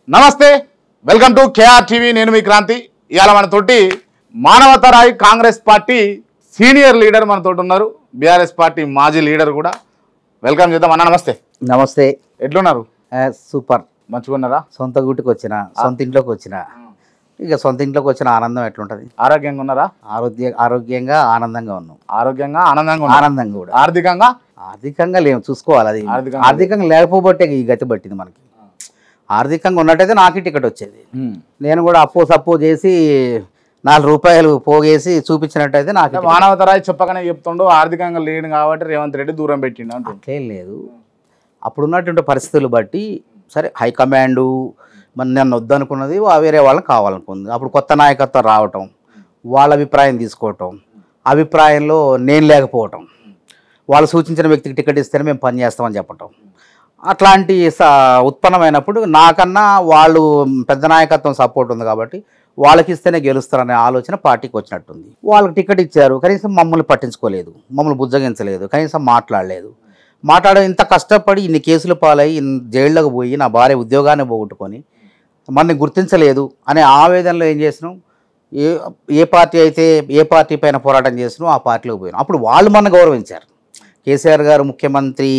నమస్తే, welcome to KR TV. నేను మీ క్రాంతి. ఇవాళ మనతోటి మానవతరాయి కాంగ్రెస్ పార్టీ సీనియర్ లీడర్ మనతోటి ఉన్నారు, బీఆర్ఎస్ పార్టీ మాజీ లీడర్ కూడా. వెల్కమ్ చేద్దాం అన్న. నమస్తే. నమస్తే. ఎట్లున్నారు? సూపర్. మంచిగా ఉన్నారా? సొంత గుటికి వచ్చిన, సొంత ఇంట్లోకి వచ్చిన, ఇక సొంత ఇంట్లోకి వచ్చిన ఆనందం ఎట్లుంటది? ఆరోగ్యంగా ఉన్నారా? ఆరోగ్యంగా ఆనందంగా ఉన్నాం. ఆరోగ్యంగా ఆనందంగా ఆనందంగా కూడా. ఆర్థికంగా లేము, చూసుకోవాలి. అది ఆర్థికంగా లేకపోబట్టే ఈ గతి పట్టింది మనకి. ఆర్థికంగా ఉన్నట్టయితే నాకే టికెట్ వచ్చేది. నేను కూడా సప్పు చేసి 4 రూపాయలు పోగేసి చూపించినట్టయితే నాకు. మానవతరాయి చెప్పకనే చెప్తుండు ఆర్థికంగా లేడు కాబట్టి రేవంత్ రెడ్డి దూరం పెట్టిండు అంటే. అట్లేం లేదు, అప్పుడున్నటువంటి పరిస్థితులు బట్టి సరే హైకమాండు మరి నన్ను వద్దనుకున్నది, వేరే వాళ్ళని కావాలనుకుంది. అప్పుడు కొత్త నాయకత్వం రావటం, వాళ్ళ అభిప్రాయం తీసుకోవటం, అభిప్రాయంలో నేను లేకపోవటం, వాళ్ళు సూచించిన వ్యక్తికి టికెట్ ఇస్తేనే మేము పని చేస్తామని చెప్పటం, అట్లాంటి ఉత్పన్నమైనప్పుడు నాకన్నా వాళ్ళు పెద్ద నాయకత్వం సపోర్ట్ ఉంది కాబట్టి వాళ్ళకి ఇస్తేనే గెలుస్తారనే ఆలోచన పార్టీకి వచ్చినట్టుంది. వాళ్ళకి టికెట్ ఇచ్చారు, కనీసం మమ్మల్ని పట్టించుకోలేదు, మమ్మల్ని బుజ్జగించలేదు, కనీసం మాట్లాడలేదు. ఇంత కష్టపడి ఇన్ని కేసులు పాలై జైళ్ళకు పోయి నా భార్య ఉద్యోగాన్ని పోగొట్టుకొని మనని గుర్తించలేదు అనే ఆవేదనలో ఏం చేసినాం, ఏ పార్టీ పైన పోరాటం చేసినాం ఆ పార్టీలోకి పోయినాం. అప్పుడు వాళ్ళు మన గౌరవించారు. కేసీఆర్ గారు ముఖ్యమంత్రి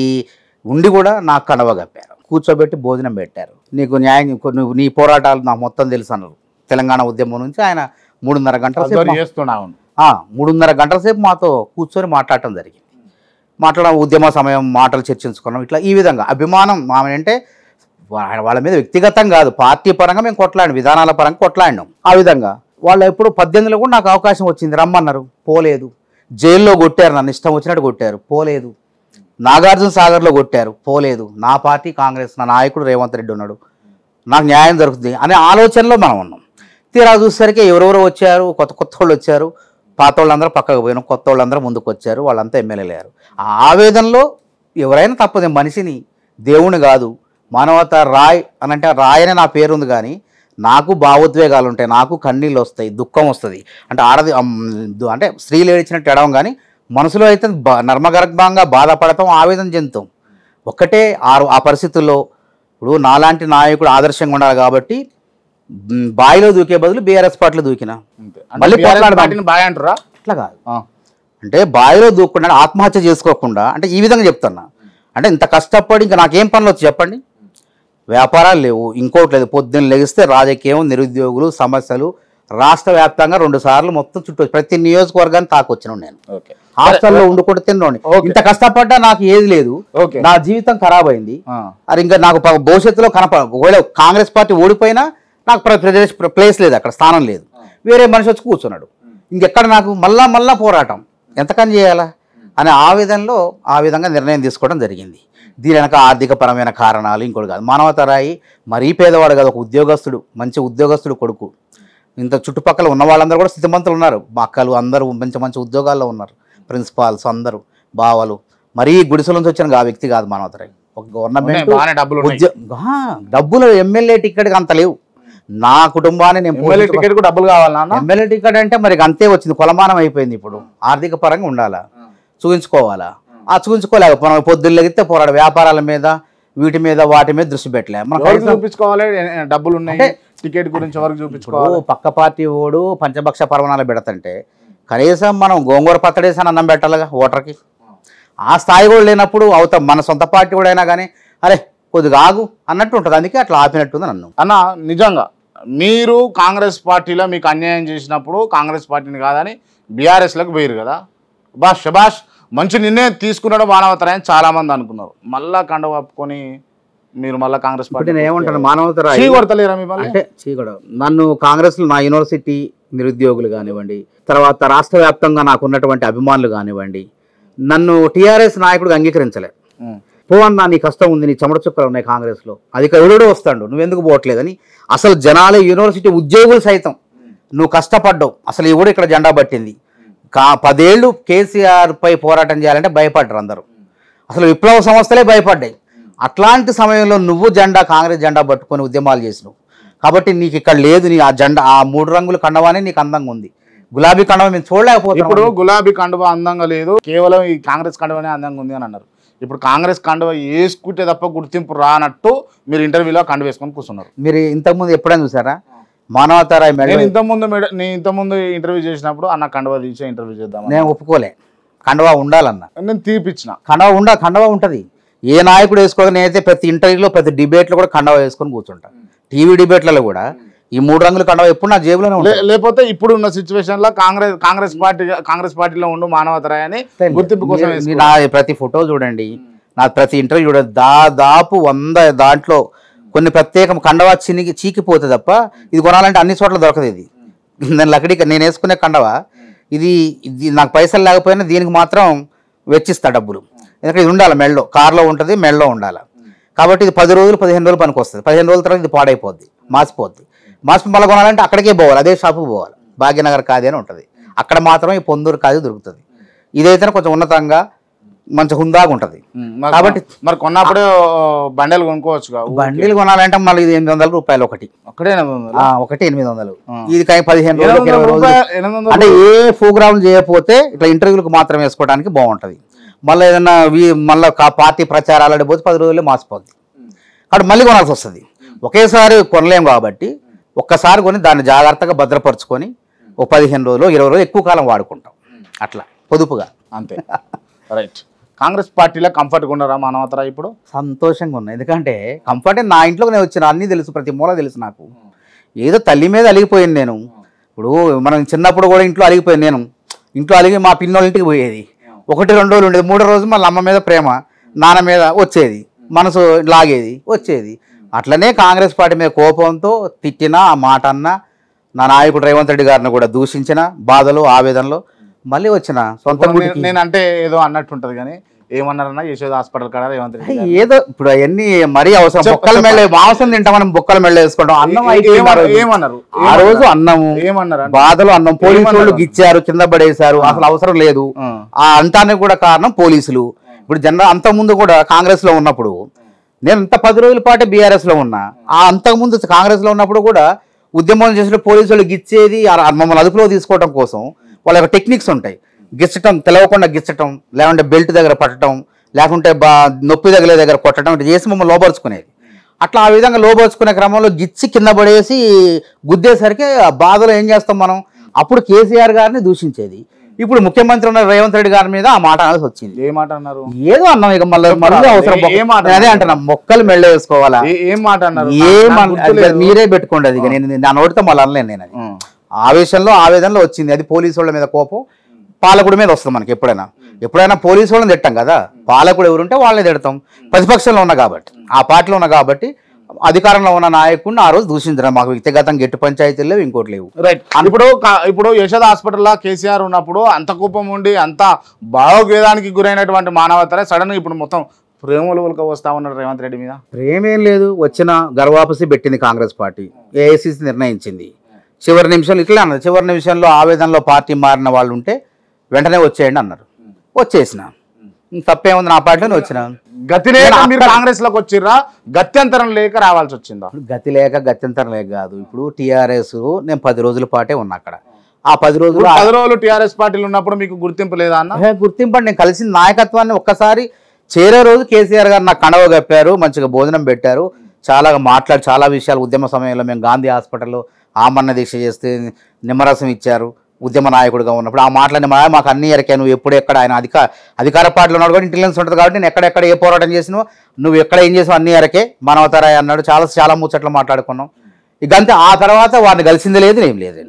ఉండి కూడా నాకు కండవ కప్పారు, కూర్చోబెట్టి భోజనం పెట్టారు. నీకు న్యాయం, నీ పోరాటాలు నాకు మొత్తం తెలుసు అన్నారు. తెలంగాణ ఉద్యమం నుంచి ఆయన 3.5 గంటల సేపు 3.5 గంటల సేపు మాతో కూర్చొని మాట్లాడటం జరిగింది. ఉద్యమ సమయం మాటలు చర్చించుకున్నాం. ఇట్లా ఈ విధంగా అభిమానం అంటే వాళ్ళ మీద వ్యక్తిగతం కాదు, పార్టీ పరంగా మేము కొట్లాడినాం, విధానాల పరంగా కొట్లాడినాం. ఆ విధంగా వాళ్ళు ఎప్పుడు 18లో కూడా నాకు అవకాశం వచ్చింది, రమ్మన్నారు, పోలేదు. జైల్లో కొట్టారు, నన్ను ఇష్టం వచ్చినట్టు కొట్టారు, పోలేదు. నాగార్జున సాగర్లో కొట్టారు, పోలేదు. నా పార్టీ కాంగ్రెస్, నా నాయకుడు రేవంత్ రెడ్డి ఉన్నాడు, నాకు న్యాయం దొరుకుతుంది అనే ఆలోచనలో మనం ఉన్నాం. తీరా చూసేసరికి ఎవరెవరో వచ్చారు, కొత్త వాళ్ళు వచ్చారు, పాత వాళ్ళందరూ పక్కకు పోయినాం, కొత్త వాళ్ళందరూ ముందుకు వచ్చారు, వాళ్ళంతా ఎమ్మెల్యేలు అయ్యారు. ఆ ఆవేదనలో ఎవరైనా తప్పదు, మనిషిని, దేవుని కాదు. మానవత రాయ్ అని అంటే రాయ్ అనే నా పేరుంది, కానీ నాకు భావోద్వేగాలు ఉంటాయి, నాకు కన్నీళ్ళు వస్తాయి, దుఃఖం వస్తుంది. అంటే అంటే స్త్రీలు ఏడిచినట్టు ఎడవం, కానీ మనసులో అయితే నర్మగర్భంగా బాధపడతాం, ఆవేదన చెందుతాం. ఒక్కటే ఆ పరిస్థితుల్లో ఇప్పుడు నాలాంటి నాయకుడు ఆదర్శంగా ఉండాలి కాబట్టి బాయిలో దూకే బదులు బీఆర్ఎస్ పార్టీలో దూకినా. మళ్ళీ అంటారా? అట్లా కాదు, అంటే బాయిలో దూకుండా ఆత్మహత్య చేసుకోకుండా, అంటే ఈ విధంగా చెప్తున్నా. అంటే ఇంత కష్టపడి ఇంకా నాకేం పనులు వచ్చి చెప్పండి? వ్యాపారాలు లేవు, ఇంకోటి లేదు. పొద్దున్న లెగిస్తే రాజకీయం, నిరుద్యోగులు, సమస్యలు, రాష్ట్ర వ్యాప్తంగా 2 సార్లు మొత్తం చుట్టూ ప్రతి నియోజకవర్గాన్ని తాకొచ్చినాను. నేను హాస్టల్లో ఉండుకుంటూ తిన్నాను. ఇంత కష్టపడ్డా నాకు ఏది లేదు, నా జీవితం ఖరాబ్ అయింది. అది ఇంకా నాకు భవిష్యత్తులో ఒకవేళ కాంగ్రెస్ పార్టీ ఓడిపోయినా నాకు ప్లేస్ లేదు, అక్కడ స్థానం లేదు. వేరే మనిషి వచ్చి కూర్చున్నాడు, ఇంకెక్కడ నాకు మళ్ళా పోరాటం ఎంతకని చేయాలా అనే ఆవేదనలో ఆ విధంగా నిర్ణయం తీసుకోవడం జరిగింది. దీని వెనక ఆర్థికపరమైన కారణాలు ఇంకోటి కాదు. మానవతరాయి మరీ పేదవాడు కాదు, ఒక ఉద్యోగస్తుడు, మంచి ఉద్యోగస్తుడు కొడుకు. ఇంత చుట్టుపక్కల ఉన్న వాళ్ళందరూ కూడా స్థితిమంతులు ఉన్నారు, మా అక్కలు అందరూ మంచి ఉద్యోగాల్లో ఉన్నారు, ప్రిన్సిపాల్స్ అందరూ, బావలు. మరీ గుడిసెల నుంచి వచ్చిన ఆ వ్యక్తి కాదు మానవతరాయి. ఒక గవర్నమెంట్ డబ్బులు ఎమ్మెల్యే టికెట్కి అంత లేవు. నా కుటుంబాన్ని నేను డబ్బులు కావాలన్నా, ఎమ్మెల్యే టికెట్ అంటే మరి అంతే వచ్చింది, కొలమానం అయిపోయింది. ఇప్పుడు ఆర్థిక పరంగా ఉండాలా, చూపించుకోవాలా, చూపించుకోలేక పొద్దున్న లెగితే పోరాడు వ్యాపారాల మీద, వీటి మీద వాటి మీద దృష్టి పెట్టలే. చూపించుకోవాలి, డబ్బులు ఉన్నాయి, టికెట్ గురించి ఎవరికి చూపించుకోవాలి. పక్క పార్టీ ఓడు పంచభక్ష పరమాణాలు పెడతంటే కనీసం మనం గోంగూర పచ్చడేసాను అన్నం పెట్టాలిగా ఓటర్కి. ఆ స్థాయి కూడా లేనప్పుడు అవుతాం. మన సొంత పార్టీ కూడా అయినా కానీ అరే కొద్దిగా ఆగు అన్నట్టు ఉంటుంది. అందుకే అట్లా ఆపినట్టుంది నన్ను. అన్న నిజంగా మీరు కాంగ్రెస్ పార్టీలో మీకు అన్యాయం చేసినప్పుడు కాంగ్రెస్ పార్టీని కాదని బీఆర్ఎస్లకు పోయారు కదా, శబాష్ మంచి నిర్ణయం తీసుకున్నాడు మానవతరాయి అని చాలా మంది అనుకున్నారు. మళ్ళా కండ కప్పుకొని మీరు మళ్ళీ కాంగ్రెస్ పార్టీ ఏమంటారు? మానవతరాయి అంటే నన్ను కాంగ్రెస్లో నా యూనివర్సిటీ నిరుద్యోగులు కానివ్వండి, తర్వాత రాష్ట్ర వ్యాప్తంగా నాకు ఉన్నటువంటి అభిమానులు కానివ్వండి, నన్ను టీఆర్ఎస్ నాయకుడిగా అంగీకరించలేదు. పోవన్నా, నీ కష్టం ఉంది, నీ చెమట చుక్కలు ఉన్నాయి కాంగ్రెస్లో, అది ఎవడో వస్తాడు, నువ్వెందుకు పోవట్లేదని. అసలు జనాలు, యూనివర్సిటీ ఉద్యోగులు సైతం నువ్వు కష్టపడ్డావు, అసలు ఎవడు ఇక్కడ జెండా పట్టింది, 10 ఏళ్ళు కేసీఆర్ పై పోరాటం చేయాలంటే భయపడ్డారు అందరూ. అసలు విప్లవ సంస్థలే భయపడ్డాయి. అట్లాంటి సమయంలో నువ్వు కాంగ్రెస్ జెండా పట్టుకొని ఉద్యమాలు చేసినావు కాబట్టి నీకు ఇక్కడ లేదు. నీ ఆ జెండా, ఆ 3 రంగుల కండవానే నీకు అందంగా ఉంది. గులాబీ కండవ మేము చూడలేకపోతున్నాం. ఇప్పుడు గులాబీ కండవ అందంగా లేదు, కేవలం ఈ కాంగ్రెస్ కండవనే అందంగా ఉంది అని అన్నారు. ఇప్పుడు కాంగ్రెస్ కండువ వేసుకుంటే తప్ప గుర్తింపు రానట్టు మీరు ఇంటర్వ్యూలో కండువ వేసుకొని కూర్చున్నారు. మీరు ఇంతకుముందు ఎప్పుడైనా చూసారా మానవతారాయ మెడ? నేను ఇంతకుముందు ఇంటర్వ్యూ చేసినప్పుడు అన్న కండువ తీసే ఇంటర్వ్యూ చేద్దాం, నేను ఒప్పుకోలే. కండవా ఉండాలన్న, నేను తీపిచ్చిన. కండవా ఉంటుంది. ఏ నాయకుడు వేసుకోవాలి? నేనైతే ప్రతి ఇంటర్వ్యూలో ప్రతి డిబేట్లో కూడా కండవా వేసుకొని కూర్చుంటా. టీవీ డిబేట్లలో కూడా ఈ 3 రంగుల కండవా ఎప్పుడు నా జేబులోనే ఉంటుంది. లేకపోతే ఇప్పుడు ఉన్న సిచ్యువేషన్ లో కాంగ్రెస్ పార్టీలో ఉండు మానవతరాయని గుర్తింపు కోసం నా ప్రతి ఫోటో చూడండి, నా ప్రతి ఇంటర్వ్యూ చూడండి, దాదాపు 100 దాంట్లో కొన్ని ప్రత్యేకం కండవా చీకిపోతే తప్ప ఇది కొనాలంటే అన్ని చోట్ల దొరకదు. ఇది నేను వేసుకునే కండవా ఇది నాకు పైసలు లేకపోయినా దీనికి మాత్రం వెచ్చిస్తా డబ్బులు. ఎందుకంటే ఇది ఉండాలి మెడలో, కార్లో ఉంటుంది, మెడలో ఉండాలి. కాబట్టి ఇది 10 రోజులు 15 రోజులు పనికి వస్తుంది. 15 రోజుల తర్వాత ఇది పాడైపోద్ది, మాసిపోద్ది. మళ్ళీ కొనాలంటే అక్కడికే పోవాలి, అదే షాపుకి పోవాలి. భాగ్యనగర్ ఖాదీ అని ఉంటుంది, అక్కడ మాత్రమే ఈ పొందూరు ఖాదీ దొరుకుతుంది. ఇదైతే కొంచెం ఉన్నతంగా మంచి హుందాగా ఉంటుంది. కాబట్టి మరి కొన్నప్పుడే బండలు కొనుక్కోవచ్చు. బండిలు కొనాలంటే మళ్ళీ ఇది 800 రూపాయలు ఒకటి 800. ఇది 15 రోజులు 20 రోజులు అంటే ఏ ప్రోగ్రామ్ చేయకపోతే ఇట్లా ఇంటర్వ్యూలకు మాత్రం వేసుకోవడానికి బాగుంటుంది. మళ్ళీ ఏదన్నా మళ్ళీ పార్టీ ప్రచారాలు పోతే 10 రోజులే మాసిపోద్ది. కాబట్టి మళ్ళీ కొనాల్సి వస్తుంది. ఒకేసారి కొనలేము కాబట్టి ఒక్కసారి కొని దాన్ని జాగ్రత్తగా భద్రపరుచుకొని ఒక 15 రోజులు 20 రోజులు ఎక్కువ కాలం వాడుకుంటాం, అట్లా పొదుపుగా. అంతే. రైట్. కాంగ్రెస్ పార్టీలో కంఫర్ట్గా ఉన్నారా మానవతరా? ఇప్పుడు సంతోషంగా ఉన్నా. ఎందుకంటే కంఫర్ట్ నా ఇంట్లోకి నేను వచ్చిన అన్నీ తెలుసు, ప్రతి మూల తెలుసు నాకు. ఏదో తల్లి మీద అలిగిపోయింది నేను. ఇప్పుడు మనం చిన్నప్పుడు కూడా ఇంట్లో అలిగిపోయింది నేను. ఇంట్లో అలిగి మా పిన్నోళ్ళ ఇంటికి పోయేది, 1-2 రోజులు ఉండేది. 3వ రోజు మళ్ళీ అమ్మ మీద ప్రేమ, నాన్న మీద వచ్చేది, మనసు లాగేది వచ్చేది. అట్లనే కాంగ్రెస్ పార్టీ మీద కోపంతో తిట్టినా, ఆ మాట అన్నా, నా నాయకుడు రేవంత్ రెడ్డి గారిని కూడా దూషించిన బాధలు ఆవేదనలో మళ్ళీ వచ్చిన సొంత. నేను అంటే ఏదో అన్నట్టుంటది కానీ ఏమన్నారన్నా యశోద హాస్పిటల్ కాడ రేవంత్ రెడ్డి ఏదో ఇప్పుడు అవన్నీ మరీ అవసరం. బొక్కల మెళ్ళ మాంసం తింటామని బొక్కల మెళ్ళ వేసుకుంటాం. అన్నం ఏమన్నారు ఆ రోజు, అన్నము ఏమన్నారు, బాధలు అన్నం. పోలీసు వాళ్ళు గిచ్చారు, కింద పడేశారు, అసలు అవసరం లేదు. ఆ అంతానికి కూడా కారణం పోలీసులు. ఇప్పుడు జనరల్ అంతకుముందు కూడా కాంగ్రెస్ లో ఉన్నప్పుడు నేను ఇంత 10 రోజుల పాటు బీఆర్ఎస్ లో ఉన్నా. ఆ అంతకుముందు కాంగ్రెస్ లో ఉన్నప్పుడు కూడా ఉద్యమం చేసిన పోలీసు వాళ్ళు గిచ్చేది మమ్మల్ని అదుపులో తీసుకోవడం కోసం వాళ్ళ యొక్క టెక్నిక్స్ ఉంటాయి. గిచ్చటం, తెలవకుండా గిచ్చటం, లేకుంటే బెల్ట్ దగ్గర పట్టడం, లేకుంటే నొప్పి తగిలే దగ్గర కొట్టడం, ఇట్లా చేసి మమ్మల్ని లోపరుచుకునేది. అట్లా ఆ విధంగా లోపరుచుకునే క్రమంలో గిచ్చి కింద పడేసి గుద్దేసరికి ఆ బాధలో ఏం చేస్తాం మనం? అప్పుడు కేసీఆర్ గారిని దూషించేది. ఇప్పుడు ముఖ్యమంత్రి ఉన్న రేవంత్ రెడ్డి గారి మీద ఆ మాట అనాల్సి వచ్చింది. ఏ మాట అన్నారు? ఏదో అన్నాం. ఇక మళ్ళీ అవసరం అదే అంటున్నా, మొక్కలు మెళ్ళ వేసుకోవాలా? ఏం మాట అన్నారు? మీరే పెట్టుకోండి. అది నేను నా నోటితో మళ్ళీ అనలేను. నేను అది ఆవేశంలో ఆవేదనలో వచ్చింది. అది పోలీసు వాళ్ళ మీద కోపం, పాలకుడి మీద వస్తుంది మనకి. ఎప్పుడైనా పోలీసు వాళ్ళని తిట్టాం కదా, పాలకుడు ఎవరుంటే వాళ్ళని తిడతాం. ప్రతిపక్షంలో ఉన్నా కాబట్టి, ఆ పార్టీలో ఉన్నా కాబట్టి అధికారంలో ఉన్న నాయకుడిని ఆ రోజు దూషించడం. మాకు వ్యక్తిగతంగా గట్టి పంచాయతీలు లేవు, ఇంకోటి లేవు. రైట్. ఇప్పుడు యశోద హాస్పిటల్లో కేసీఆర్ ఉన్నప్పుడు అంత కోపం ఉండి అంత భావోద్వేగానికి గురైనటువంటి మానవతరే సడన్ గా ఇప్పుడు మొత్తం ప్రేమలుగా వస్తా ఉన్నారు రేవంత్ రెడ్డి మీద. ప్రేమేం లేదు, వచ్చిన గర్వాపసి పెట్టింది కాంగ్రెస్ పార్టీ. ఏఐసిసి నిర్ణయించింది. చివరి నిమిషంలో ఇట్లా అన్నారు. చివరి నిమిషంలో ఆవేదనలో పార్టీ మారిన వాళ్ళు ఉంటే వెంటనే వచ్చేయండి అన్నారు. వచ్చేసిన తప్పేముంది, నా పార్టీలోనే వచ్చిన. గతి లేక మీరు కాంగ్రెస్ లోకి వచ్చిర్రా, గత్యంతరం లేక రావాల్సి వచ్చిందా? గతి లేక గత్యంతరం లేక కాదు. ఇప్పుడు టీఆర్ఎస్ నేను 10 రోజుల పాటే ఉన్నా అక్కడ. ఆ 10 రోజులు టీఆర్ఎస్ పార్టీలు ఉన్నప్పుడు మీకు గుర్తింపు లేదా అన్న? గుర్తింపు అంటే నేను కలిసిన నాయకత్వాన్ని ఒక్కసారి చేరే రోజు కేసీఆర్ గారు నాకు కండవ కప్పారు, మంచిగా భోజనం పెట్టారు, చాలా చాలా విషయాలు. ఉద్యమ సమయంలో మేము గాంధీ హాస్పిటల్లో ఆమరణ దీక్ష చేస్తే నిమ్మరసం ఇచ్చారు ఉద్యమ నాయకుడిగా ఉన్నప్పుడు. ఆ మాటలని మాకు అన్ని ఎరకే. నువ్వు ఎప్పుడు ఎక్కడ ఆయన అధికార పార్టీలో ఉన్నాడు కూడా ఇంటెలిజెన్స్ ఉంటుంది కాబట్టి నేను ఎక్కడెక్కడ ఏ పోరాటం చేసినావు, నువ్వు ఎక్కడ ఏం చేసావు అన్ని ఎరకే. మానవతారాయ్ అన్నాడు. చాలా ముచ్చట్లు మాట్లాడుకున్నాం. ఇక అంతే. ఆ తర్వాత వారిని కలిసిందే లేదు, ఏం లేదు.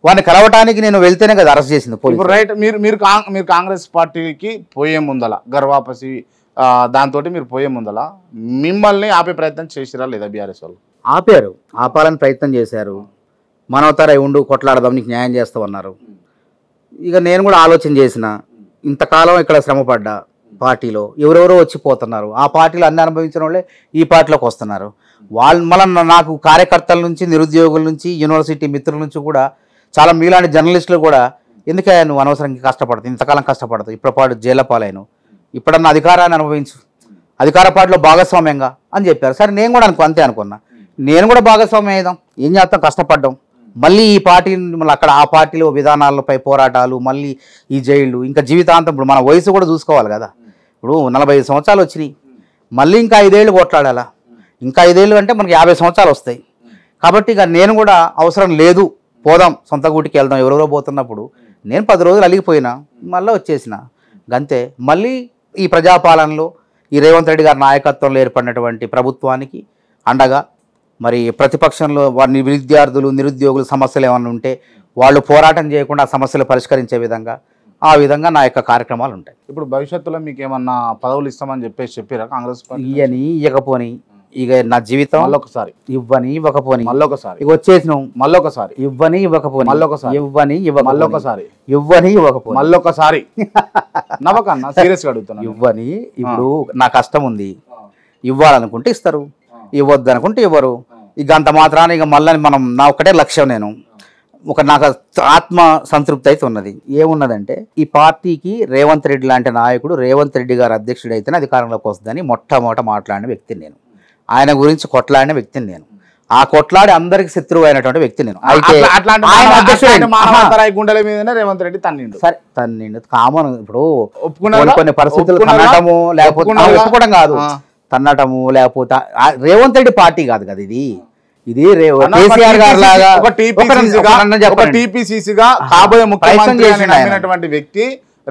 వారిని కలవటానికి నేను వెళ్తేనే కదా అరెస్ట్ చేసింది పోలీసు. రైట్. మీరు కాంగ్రెస్ పార్టీకి పోయే ముందల గర్వాపసి దాంతో మీరు పోయే ముందల మిమ్మల్ని ఆపే ప్రయత్నం చేసిరా లేదా బీఆర్ఎస్ వాళ్ళు? ఆపారు, ఆపాలని ప్రయత్నం చేశారు. మానవతారాయ్ ఉండు, కొట్లాడదాం, నీకు న్యాయం చేస్తామన్నారు. ఇక నేను కూడా ఆలోచన చేసిన, ఇంతకాలం ఇక్కడ శ్రమపడ్డా పార్టీలో ఎవరెవరో వచ్చిపోతున్నారు. ఆ పార్టీలో అన్ని అనుభవించిన వాళ్ళే ఈ పార్టీలోకి వస్తున్నారు. వాళ్ళు మళ్ళీ నాకు కార్యకర్తల నుంచి, నిరుద్యోగుల నుంచి, యూనివర్సిటీ మిత్రుల నుంచి కూడా చాలా మీలాంటి జర్నలిస్టులు కూడా ఎందుకే నువ్వు అనవసరంగా కష్టపడతావు, ఇంతకాలం కష్టపడతావు, ఇప్పుడు పాటు జైల పాలైను, ఇప్పుడన్నా అధికారాన్ని అనుభవించు, అధికార పార్టీలో భాగస్వామ్యంగా అని చెప్పారు. సరే నేను కూడా అంతే అనుకున్నా. నేను కూడా భాగస్వామ్యం అయ్యాం, ఏం చేస్తాం, కష్టపడ్డాం. మళ్ళీ ఈ పార్టీ మళ్ళీ అక్కడ ఆ పార్టీలో విధానాలపై పోరాటాలు, మళ్ళీ ఈ జైళ్ళు, ఇంకా జీవితాంతం. ఇప్పుడు మన వయసు కూడా చూసుకోవాలి కదా. ఇప్పుడు 45 సంవత్సరాలు వచ్చినాయి, మళ్ళీ ఇంకా 5 ఏళ్ళు కొట్లాడాలా, ఇంకా 5 ఏళ్ళు అంటే మనకి 50 సంవత్సరాలు వస్తాయి. కాబట్టి ఇక నేను కూడా అవసరం లేదు, పోదాం సొంత గూటికి వెళ్దాం ఎవరెవరో పోతున్నప్పుడు నేను 10 రోజులు అలిగిపోయినా మళ్ళీ వచ్చేసిన గంతే. మళ్ళీ ఈ ప్రజాపాలనలో ఈ రేవంత్ రెడ్డి గారి నాయకత్వంలో ఏర్పడినటువంటి ప్రభుత్వానికి అండగా మరి ప్రతిపక్షంలో వారిని విద్యార్థులు నిరుద్యోగుల సమస్యలు ఏమైనా ఉంటే వాళ్ళు పోరాటం చేయకుండా ఆ సమస్యలు పరిష్కరించే విధంగా ఆ విధంగా నా యొక్క కార్యక్రమాలు ఉంటాయి. ఇప్పుడు భవిష్యత్తులో మీకు ఏమన్నా పదవులు ఇస్తామని చెప్పారా కాంగ్రెస్ పార్టీ? ఇయ్యని ఇవ్వకపోని ఇక నా జీవితం మళ్ళొకసారి ఇవ్వని ఇవ్వకపోని మళ్ళొకసారి ఇక వచ్చేసినాం, మళ్ళొకసారి ఇవ్వని ఇవ్వకపోని మళ్ళొకసారి ఇవ్వని మళ్ళొకసారి ఇవ్వని ఇవ్వకపోని మళ్ళొకసారి నవ్వకన్నా సీరియస్గా అడుగుతున్నా. ఇవ్వని. ఇప్పుడు నా కష్టం ఉంది, ఇవ్వాలనుకుంటే ఇస్తారు, ఇవ్వద్దు అనుకుంటే ఇవ్వరు. ఇక అంత మాత్రాన ఇక మళ్ళీ మనం నా ఒక్కటే లక్ష్యం, నేను నాకు ఆత్మ సంతృప్తి అయితే ఉన్నది. ఏమున్నదంటే ఈ పార్టీకి రేవంత్ రెడ్డి లాంటి నాయకుడు, రేవంత్ రెడ్డి గారు అధ్యక్షుడు అయితేనే అధికారంలోకి వస్తుందని మొట్టమొదట మాట్లాడిన వ్యక్తిని నేను, ఆయన గురించి కొట్లాడిన వ్యక్తిని నేను, ఆ కొట్లాడి అందరికి శత్రువు అయినటువంటి వ్యక్తి నేను. అయితే గుండెల మీదనే రేవంత్ రెడ్డి తన్నిండు. సరే తన్నిండు కామన్. ఇప్పుడు కొన్ని పరిస్థితులు తన్నటము లేకపోతే ఒప్పుకోవడం కాదు, తన్నటము లేకపోతే రేవంత్ రెడ్డి పార్టీ కాదు కదా ఇది, ఇది కేసీఆర్ గారు లాగా టీపీసీసీగా కాబోయే ముఖ్యమంత్రి నమ్మినటువంటి వ్యక్తి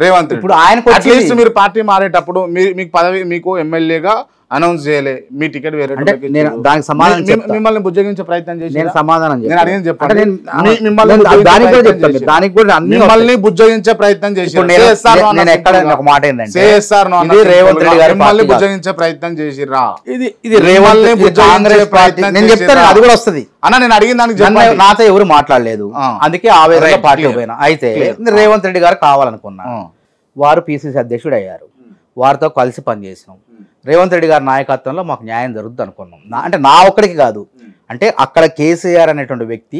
రేవంత్. ఇప్పుడు ఆయన అట్లీస్ట్ మీరు పార్టీ మారేటప్పుడు మీకు పదవి మీకు ఎమ్మెల్యేగా అనౌన్స్ చేయలే, మీ టికెట్ వేరే దానికి సమాధానం మిమ్మల్ని బుజ్జగించే ప్రయత్నం చేసి నేను సమాధానం నేను అడిగింది చెప్పండి. మిమ్మల్ని బుజ్జగించే ప్రయత్నం చేసి నేను ఎక్కడ ఒక మాట ఏంటంటే రేవంత్ రెడ్డి గారు మిమ్మల్ని బుజ్జగించే ప్రయత్నం చేసిరా, ఇది రేవంత్ కాంగ్రెస్ పార్టీ. నేను చెప్తాను అది కూడా వస్తుంది అన్న, నేను అడిగిన దానికి నాతో ఎవరు మాట్లాడలేదు, అందుకే ఆవేదనగా పార్టీ పోయినా. అయితే రేవంత్ రెడ్డి గారు కావాలనుకున్నా, వారు పిసిసి అధ్యక్షుడు అయ్యారు, వారితో కలిసి పనిచేసినాం. రేవంత్ రెడ్డి గారి నాయకత్వంలో మాకు న్యాయం జరుగుతుంది అనుకున్నాం. అంటే నా ఒక్కడికి కాదు, అంటే అక్కడ కేసీఆర్ అనేటువంటి వ్యక్తి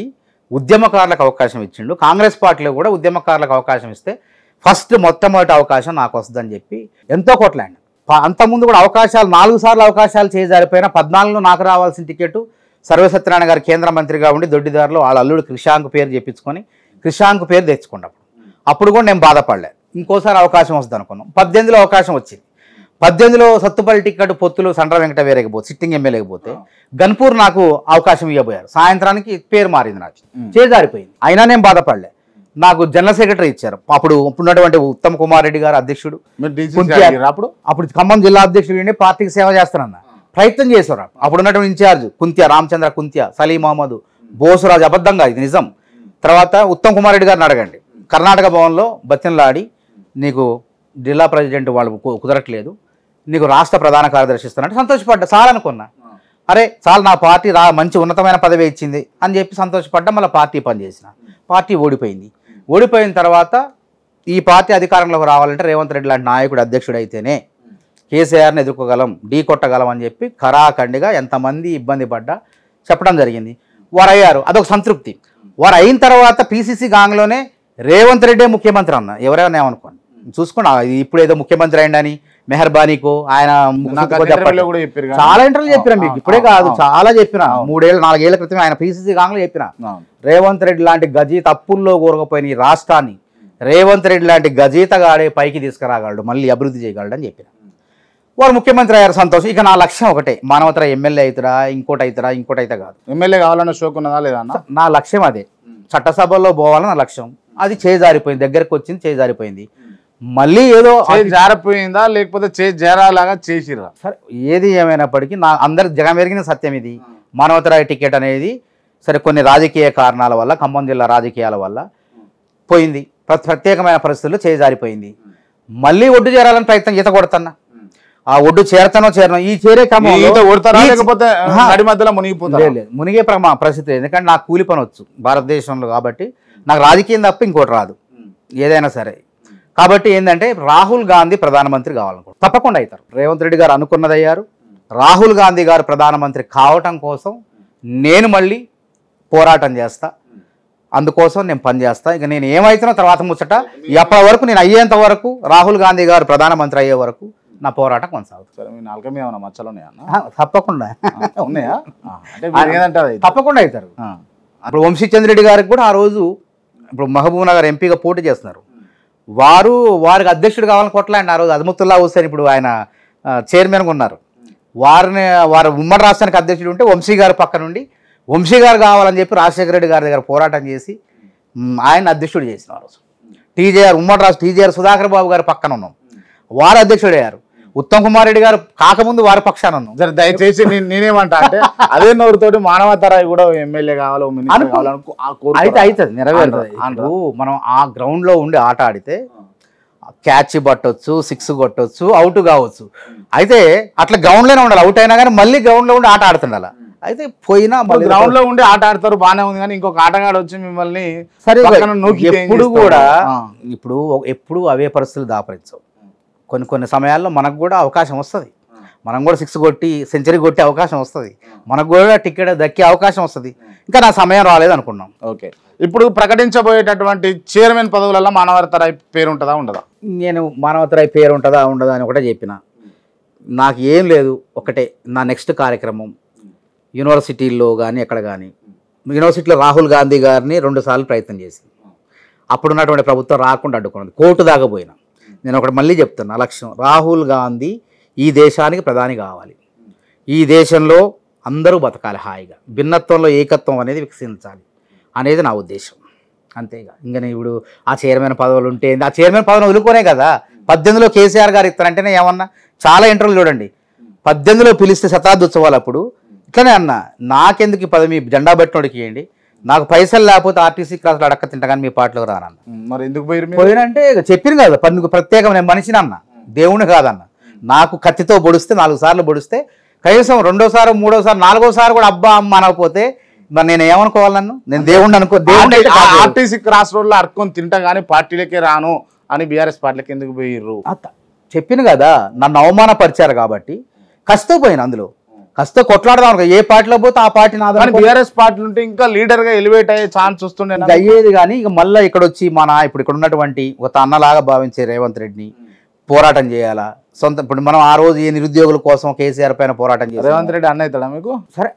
ఉద్యమకారులకు అవకాశం ఇచ్చిండు, కాంగ్రెస్ పార్టీలో కూడా ఉద్యమకారులకు అవకాశం ఇస్తే ఫస్ట్ మొట్టమొదటి అవకాశం నాకు వస్తుందని చెప్పి ఎంతో కొట్లాడిన. అంతకుముందు కూడా అవకాశాలు 4 సార్లు అవకాశాలు చేజారిపోయినా 14లో నాకు రావాల్సిన టికెట్ సర్వసత్యనారాయణ గారు కేంద్ర మంత్రిగా ఉండి దొడ్డిదారిలో వాళ్ళ అల్లుడు క్రిషాంక్ పేరు చెప్పించుకొని క్రిషాంక్ పేరు తెచ్చుకున్నప్పుడు అప్పుడు కూడా నేను బాధపడలేదు. ఇంకోసారి అవకాశం వస్తుంది అనుకున్నాం. 18లో అవకాశం వచ్చింది. 18లో సత్తుపల్లి టికెట్ పొత్తులు సండ్ర వెంకట వేరేకి పోతే సిట్టింగ్ ఎమ్మెల్యేకి పోతే గన్పూర్ నాకు అవకాశం ఇవ్వబోయారు. సాయంత్రానికి పేరు మారింది, నాకు చేజారిపోయింది. అయినా నేను బాధపడలే. నాకు జనరల్ సెక్రటరీ ఇచ్చారు. అప్పుడు ఉన్నటువంటి ఉత్తమ్ కుమార్ రెడ్డి గారు అధ్యక్షుడు, అప్పుడు ఖమ్మం జిల్లా అధ్యక్షుడు, పార్టీకి సేవ చేస్తానన్న ప్రయత్నం చేశారు. అప్పుడు ఉన్నటువంటి ఇన్ఛార్జ్ రామచంద్ర కుంత్య, సలీం మహమ్మద్, బోసురాజు, అబద్ధంగా ఇది నిజం. తర్వాత ఉత్తమ్ కుమార్ రెడ్డి గారిని అడగండి, కర్ణాటక భవన్లో బతిన్లాడి నీకు జిల్లా ప్రెసిడెంట్ వాళ్ళు కుదరట్లేదు, నీకు రాష్ట్ర ప్రధాన కార్యదర్శి ఇస్తానంటే సంతోషపడ్డా. చాలా అనుకున్నా, అరే చాలా నా పార్టీ మంచి ఉన్నతమైన పదవి ఇచ్చింది అని చెప్పి సంతోషపడ్డా. మళ్ళీ పార్టీ పనిచేసిన, పార్టీ ఓడిపోయింది. ఓడిపోయిన తర్వాత ఈ పార్టీ అధికారంలోకి రావాలంటే రేవంత్ రెడ్డి లాంటి నాయకుడు అధ్యక్షుడు అయితేనే కేసీఆర్ని ఎదుర్కోగలం, ఢీ కొట్టగలం అని చెప్పి ఖరాఖండిగా ఎంతమంది ఇబ్బంది పడ్డా చెప్పడం జరిగింది. వారు అయ్యారు, అదొక సంతృప్తి. వారు అయిన తర్వాత పిసిసి గాంగ్లోనే రేవంత్ రెడ్డే ముఖ్యమంత్రి అన్న, ఎవరైనా ఏమనుకోండి చూసుకోండి. ఇప్పుడు ఏదో ముఖ్యమంత్రి అయిందని మెహర్బానీకో ఆయన చాలా ఇంటర్వ్యూలు చెప్పినా, మీకు ఇప్పుడే కాదు చాలా చెప్పిన, 3-4 ఏళ్ల క్రితం ఆయన పిసిసి గాంగ్లో చెప్పిన రేవంత్ రెడ్డి లాంటి గజీ తప్పుల్లో కూరకపోయిన ఈ రాష్ట్రాన్ని రేవంత్ రెడ్డి లాంటి గజీతగాడే పైకి తీసుకురాగలడు, మళ్ళీ అభివృద్ధి చేయగలడు అని చెప్పిన. వారు ముఖ్యమంత్రి అయ్యారు, సంతోషం. ఇక నా లక్ష్యం ఒకటే, మానవతర ఎమ్మెల్యే అవుతారా, ఇంకోటి అయితే కాదు. ఎమ్మెల్యే కావాలన్న షోక్ ఉన్నదా లేదా? నా లక్ష్యం అదే, చట్టసభల్లో పోవాలని నా లక్ష్యం. అది చేజారిపోయింది, దగ్గరకు వచ్చింది, చేజారిపోయింది. మళ్ళీ ఏదో జారిపోయిందా లేకపోతే జారాలాగా చేసిరా? సరే ఏది ఏమైనప్పటికీ నా అందరికి జగమెరిగిన సత్యం ఇది. మానవతర టికెట్ అనేది సరే కొన్ని రాజకీయ కారణాల వల్ల, ఖమ్మం జిల్లా రాజకీయాల వల్ల పోయింది, ప్రత్యేకమైన పరిస్థితుల్లో చేజారిపోయింది. మళ్ళీ ఒడ్డు చేరాలని ప్రయత్నం ఈత కొడుతున్నా. ఆ ఒడ్డు చేరతానో చేరనో, ఈ చేరే మునిగే పరిస్థితి. ఎందుకంటే నాకు కూలి పని వచ్చు భారతదేశంలో, కాబట్టి నాకు రాజకీయం తప్ప ఇంకోటి రాదు ఏదైనా సరే. కాబట్టి ఏంటంటే రాహుల్ గాంధీ ప్రధానమంత్రి కావాలనుకుంటారు, తప్పకుండా అవుతారు. రేవంత్ రెడ్డి గారు అనుకున్నది అయ్యారు. రాహుల్ గాంధీ గారు ప్రధానమంత్రి కావటం కోసం నేను మళ్ళీ పోరాటం చేస్తా, అందుకోసం నేను పనిచేస్తా. ఇక నేను ఏమైతున్నా తర్వాత ముచ్చట, ఎప్పటి వరకు నేను అయ్యేంత వరకు, రాహుల్ గాంధీ గారు ప్రధానమంత్రి అయ్యే వరకు నా పోరాటం కొనసాగుతుంది. మీ నాలుక మీద ఏమైనా మచ్చలు ఉన్నాయా? తప్పకుండా ఉన్నాయా? తప్పకుండా అవుతారు. ఇప్పుడు వంశీచంద్రెడ్డి గారికి కూడా ఆ రోజు ఇప్పుడు మహబూబ్ నగర్ ఎంపీగా పోటీ చేస్తున్నారు. వారికి అధ్యక్షుడు కావాలని కొట్లాడిన ఆ రోజు అజ్మతుల్లా హుస్సేన్ ఇప్పుడు ఆయన చైర్మన్గా ఉన్నారు. వారు ఉమ్మడి రాష్ట్రానికి అధ్యక్షుడు ఉంటే వంశీ గారు పక్క నుండి వంశీ గారు కావాలని చెప్పి రాజశేఖర రెడ్డి గారి దగ్గర పోరాటం చేసి ఆయన అధ్యక్షుడు చేసిన ఆ రోజు. ఉమ్మడి రాష్ట్ర టీజేఆర్ సుధాకర్ బాబు గారు పక్కన ఉన్నాం, వారు అధ్యక్షుడు అయ్యారు. ఉత్తమ్ కుమార్ రెడ్డి గారు కాకముందు వారి పక్షాన ఉన్నాం. సరే దయచేసి నేనేమంటా అంటే అదే నోరుతోటి మానవతరాయి కూడా ఎమ్మెల్యే కావాలి అయితే అవుతుంది, నెరవేరుతుంది. మనం ఆ గ్రౌండ్లో ఉండి ఆట ఆడితే క్యాచ్ పట్టవచ్చు, 6 కొట్టవచ్చు, అవుట్ కావచ్చు. అయితే అట్లా గ్రౌండ్లోనే ఉండాలి, అవుట్ అయినా కానీ మళ్ళీ గ్రౌండ్లో ఉండి ఆట ఆడుతుండాలి. అయితే పోయినా గ్రౌండ్ లో ఉండి ఆట ఆడతారు బాగానే ఉంది, కానీ ఇంకొక ఆటగాడు వచ్చి మిమ్మల్ని సరే ఎప్పుడు అవే పరిస్థితులు దాపరించవు. కొన్ని సమయాల్లో మనకు కూడా అవకాశం వస్తుంది, మనం కూడా 6 కొట్టి సెంచరీ కొట్టే అవకాశం వస్తుంది, మనకు కూడా టికెట్ దక్కే అవకాశం వస్తుంది. ఇంకా నా సమయం రాలేదు అనుకున్నాం. ఓకే, ఇప్పుడు ప్రకటించబోయేటటువంటి చైర్మన్ పదవులలో మానవతరాయి పేరు ఉంటుందా ఉండదా? నేను మానవతరాయి పేరు ఉంటుందా ఉండదా అని ఒకటే చెప్పిన. నాకు ఏం లేదు, ఒకటే నా నెక్స్ట్ కార్యక్రమం యూనివర్సిటీల్లో కానీ ఎక్కడ కానీ. యూనివర్సిటీలో రాహుల్ గాంధీ గారిని 2 సార్లు ప్రయత్నం చేసింది, అప్పుడున్నటువంటి ప్రభుత్వం రాకుండా అడ్డుకున్నది, కోర్టు దాకా పోయినా. నేను ఒకటి మళ్ళీ చెప్తున్నా, లక్ష్యం రాహుల్ గాంధీ ఈ దేశానికి ప్రధాని కావాలి, ఈ దేశంలో అందరూ బతకాలి హాయిగా, భిన్నత్వంలో ఏకత్వం అనేది వికసించాలి అనేది నా ఉద్దేశం. అంతేగా ఇంకా ఇప్పుడు ఆ చైర్మన్ పదవులు ఉంటే ఆ చైర్మన్ పదవిని వదులుకోనే కదా 18లో కేసీఆర్ గారు ఇస్తారంటేనే ఏమన్నా చాలా ఇంటర్వ్యూలు చూడండి, 18లో పిలిస్తే శతాబ్ది ఉత్సవాలు అప్పుడు ఇట్లనే అన్న, నాకెందుకు ఈ పదవి, మీ జెండా పెట్టినోడికి ఇవ్వండి, నాకు పైసలు లేకపోతే ఆర్టీసీ క్లాసులు అడక్క తింటా కానీ మీ పాటలోకి రానన్న. మరి ఎందుకు పోయినంటే చెప్పిన కదా, పన్నుకు ప్రత్యేకం, నేను మనిషిని అన్న, దేవుని కాదన్న. నాకు కత్తితో పొడిస్తే 4 సార్లు పొడిస్తే కనీసం 2వ సారి 3వ సారి 4వ సారి కూడా అబ్బా అమ్మ అనకపోతే మరి నేను ఏమనుకోవాలి? నేను దేవుణ్ణి అనుకో. ఆర్టీసీ క్రాస్ రోడ్ లో అడుక్కొని తింటా కానీ పార్టీలకే రాను అని బీఆర్ఎస్ పార్టీలకి ఎందుకు పోయిర్రు? చెప్పిన కదా, నన్ను అవమానపరిచారు కాబట్టి కసితో పోయిన, అందులో కసితో కొట్లాడదాం. ఏ పార్టీలో పోతే ఆ పార్టీ నా బీఆర్ఎస్ పార్టీలు ఉంటే ఇంకా లీడర్ గా ఎలివేట్ అయ్యే ఛాన్స్ వస్తుండే అయ్యేది. కానీ ఇక మళ్ళీ ఇక్కడ వచ్చి ఇప్పుడు ఇక్కడ ఉన్నటువంటి ఒక అన్నలాగా భావించే రేవంత్ రెడ్డిని పోరాటం చేయాలా సొంత. ఇప్పుడు మనం ఆ రోజు ఏ నిరుద్యోగుల కోసం కేసీఆర్ పైన పోరాటం చేయాలి. రేవంత్ రెడ్డి అన్న అవుతాడా మీకు? సరే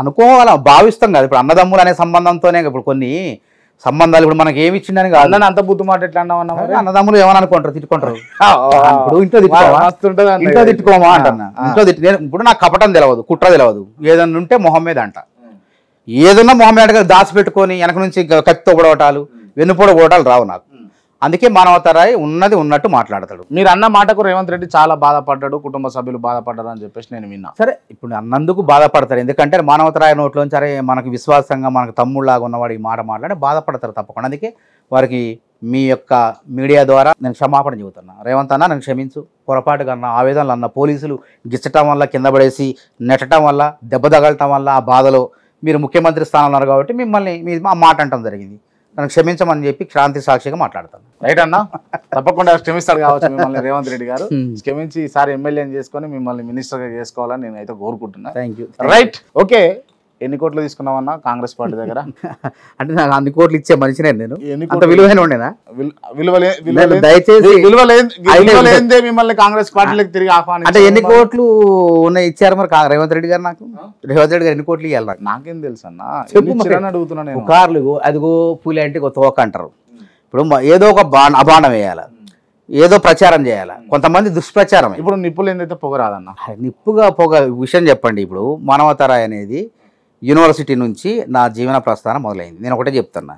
అనుకోవాలా, భావిస్తాం కదా. ఇప్పుడు అన్నదమ్ములు అనే సంబంధంతోనే ఇప్పుడు కొన్ని సంబంధాలు ఇప్పుడు మనకి ఏమి ఇచ్చిండని కాదు. అన్న అంత బుద్ధి మాట ఎట్లా అన్నావు? అన్నదమ్ములు ఏమని అనుకుంటారు, తిట్టుకుంటారు. ఇప్పుడు ఇంట్లో తిట్టుకోమా అంటున్నా, ఇంట్లో ఇప్పుడు నాకు కపటం తెలియదు, కుట్ర తెలియదు, ఏదన్నా ఉంటే మొహం మీద అంట, ఏదన్నా మొహం మీద దాచిపెట్టుకొని వెనక నుంచి కత్తితో పొడవటాలు వెన్నుపొడ కొడవటాలు రావు నాకు. అందుకే మానవతరాయి ఉన్నది ఉన్నట్టు మాట్లాడతాడు. మీరు అన్న మాటకు రేవంత్ రెడ్డి చాలా బాధపడ్డాడు, కుటుంబ సభ్యులు బాధపడ్డారు అని చెప్పేసి నేను విన్నా. సరే ఇప్పుడు అన్నందుకు బాధపడతారు, ఎందుకంటే మానవతరాయి నోట్లోంచి సరే మనకు విశ్వాసంగా మనకు తమ్ముళ్ళలాగా ఉన్నవాడు ఈ మాట మాట్లాడి బాధపడతారు తప్పకుండా. అందుకే వారికి మీ యొక్క మీడియా ద్వారా నేను క్షమాపణ చెబుతున్నా. రేవంత్ అన్న నన్ను క్షమించు, పొరపాటుగా అన్న, ఆవేదనలు అన్న, పోలీసులు గిచ్చటం వల్ల, కింద పడేసి నెట్టడం వల్ల, దెబ్బ తగలటం వల్ల ఆ బాధలో మీరు ముఖ్యమంత్రి స్థానంలో ఉన్నారు కాబట్టి మిమ్మల్ని ఆ మాట అంటం జరిగింది. నన్ను క్షమించమని చెప్పి క్రాంతి సాక్షిగా మాట్లాడతాను. రైట్ అన్న, తప్పకుండా క్షమిస్తాడు కావచ్చు మిమ్మల్ని రేవంత్ రెడ్డి గారు. క్షమించి ఈసారి ఎమ్మెల్యేని చేసుకొని మిమ్మల్ని మినిస్టర్గా చేసుకోవాలని నేను అయితే కోరుకుంటున్నా. Thank you. Right, okay. ఎన్ని కోట్లు తీసుకున్నావన్నా కాంగ్రెస్ పార్టీ దగ్గర? అంటే నాకు అన్ని కోట్లు ఇచ్చే మనిషినే నేను, అంత విలువైన ఉండేనా? దయచేసి విలువలేందే మిమ్మల్ని కాంగ్రెస్ పార్టీలకు తిరిగి ఆహ్వానించారు. అంటే ఎన్ని కోట్లు ఉన్నాయి ఇచ్చారు మరి రేవంత్ రెడ్డి గారు? నాకు రేవంత్ రెడ్డి గారు ఎన్ని కోట్లు ఇవ్వాలి? నాకేం తెలుసు అన్న, అడుగుతున్నాను. కార్లు అదిగో పూలి అంటే తోక అంటారు. ఇప్పుడు ఏదో ఒక అబాండం వేయాలి, ఏదో ప్రచారం చేయాలి, కొంతమంది దుష్ప్రచారం. ఇప్పుడు నిప్పులు ఏందైతే పొగ రాదన్న, నిప్పుగా పొగ విషయం చెప్పండి. ఇప్పుడు మానవతరాయి అనేది యూనివర్సిటీ నుంచి నా జీవన ప్రస్థానం మొదలైంది. నేను ఒకటే చెప్తున్నా,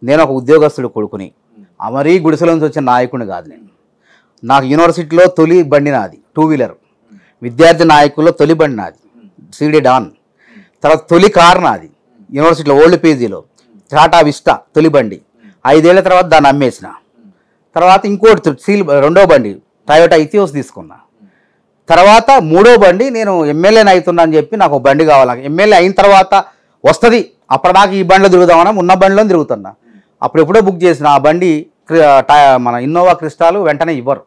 నేను ఒక ఉద్యోగస్తుడు కొడుకుని, మరీ గుడిసెల నుంచి వచ్చిన నాయకుడిని కాదు నేను. నాకు యూనివర్సిటీలో తొలి బండి నాది 2 వీలర్, విద్యార్థి నాయకుల్లో తొలి బండి నాది సిడి డాన్, తర్వాత తొలి కారు నాది యూనివర్సిటీలో ఓల్డ్ పేజీలో టాటా విస్టా తొలి బండి. 5 ఏళ్ల తర్వాత దాన్ని అమ్మేసిన. తర్వాత ఇంకోటి రెండో బండి టయోటా ఇథియోస్ తీసుకున్నా. తర్వాత 3వ బండి నేను ఎమ్మెల్యేని అవుతున్నా అని చెప్పి నాకు బండి కావాలి. ఎమ్మెల్యే అయిన తర్వాత వస్తుంది, అప్పటిదాకా ఈ బండిలో తిరుగుదామన్నా ఉన్న బండిలో తిరుగుతున్నా. అప్పుడు ఎప్పుడో బుక్ చేసిన ఆ బండి మన ఇన్నోవా క్రిస్టాలు వెంటనే ఇవ్వరు,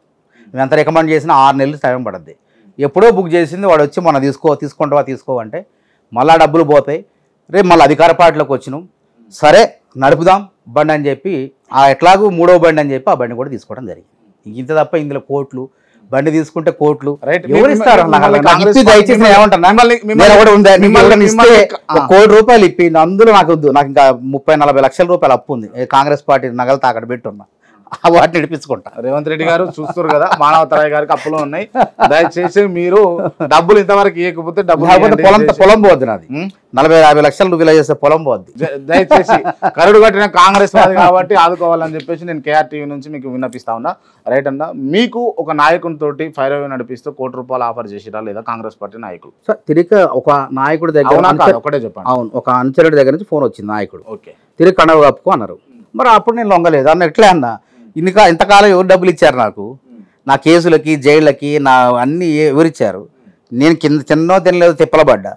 మేము ఎంత రికమెండ్ చేసినా 6 నెలలు టైం పడుద్ది. ఎప్పుడో బుక్ చేసింది వాడు వచ్చి మన తీసుకుంటావా అంటే మళ్ళీ డబ్బులు పోతాయి. రేపు మళ్ళీ అధికార పార్టీలోకి వచ్చినాం, సరే నడుపుదాం బండి అని చెప్పి ఎట్లాగూ 3వ బండి అని చెప్పి ఆ బండి కూడా తీసుకోవడం జరిగింది. ఇంత తప్ప ఇందులో కోట్లు, బండి తీసుకుంటే కోట్లు ఎవరిస్తారు? ₹1,00,00,000 ఇప్పి అందులో నాకు ఇంకా 30-40 లక్షల రూపాయలు అప్పు ఉంది, కాంగ్రెస్ పార్టీ నగలు తాకట్టు పెట్టున్నా. వాటిని నడిపించుకుంటా. రేవంత్ రెడ్డి గారు చూస్తారు కదా, మానవతరాయ్ గారికి అప్పులు ఉన్నాయి, దయచేసి మీరు డబ్బులు ఇంతవరకు ఇవ్వకపోతే పొలం పోద్ది నాది, 40-50 లక్షలు నువ్వు ఇలా చేస్తే పొలం పోద్ది. దయచేసి కరుడు కట్టిన కాంగ్రెస్ వాది కాబట్టి ఆదుకోవాలని చెప్పేసి నేను కేఆర్ టీవీ నుంచి మీకు విన్నపిస్తా ఉన్నా. రైట్ అన్న, మీకు ఒక నాయకునితోటి ఫైర్ అవే నడిపిస్తూ ₹1 కోటి ఆఫర్ చేసిరా లేదా కాంగ్రెస్ పార్టీ నాయకులు? తిరిగి ఒక నాయకుడి దగ్గర ఒకటే చెప్పండి. అవును, ఒక అనుచరుడి దగ్గర నుంచి ఫోన్ వచ్చింది నాయకుడు. ఓకే, తిరిగి కండవ కప్పుకో అన్నారు. మరి అప్పుడు నేను లొంగలేదు అన్న. ఎట్లే అన్న, ఇంతకాలం ఎవరు డబ్బులు ఇచ్చారు నాకు? నా కేసులకి జైళ్ళకి నా అన్నీ ఎవరిచ్చారు? నేను చిన్నో తినలేదు, తిప్పలబడ్డా.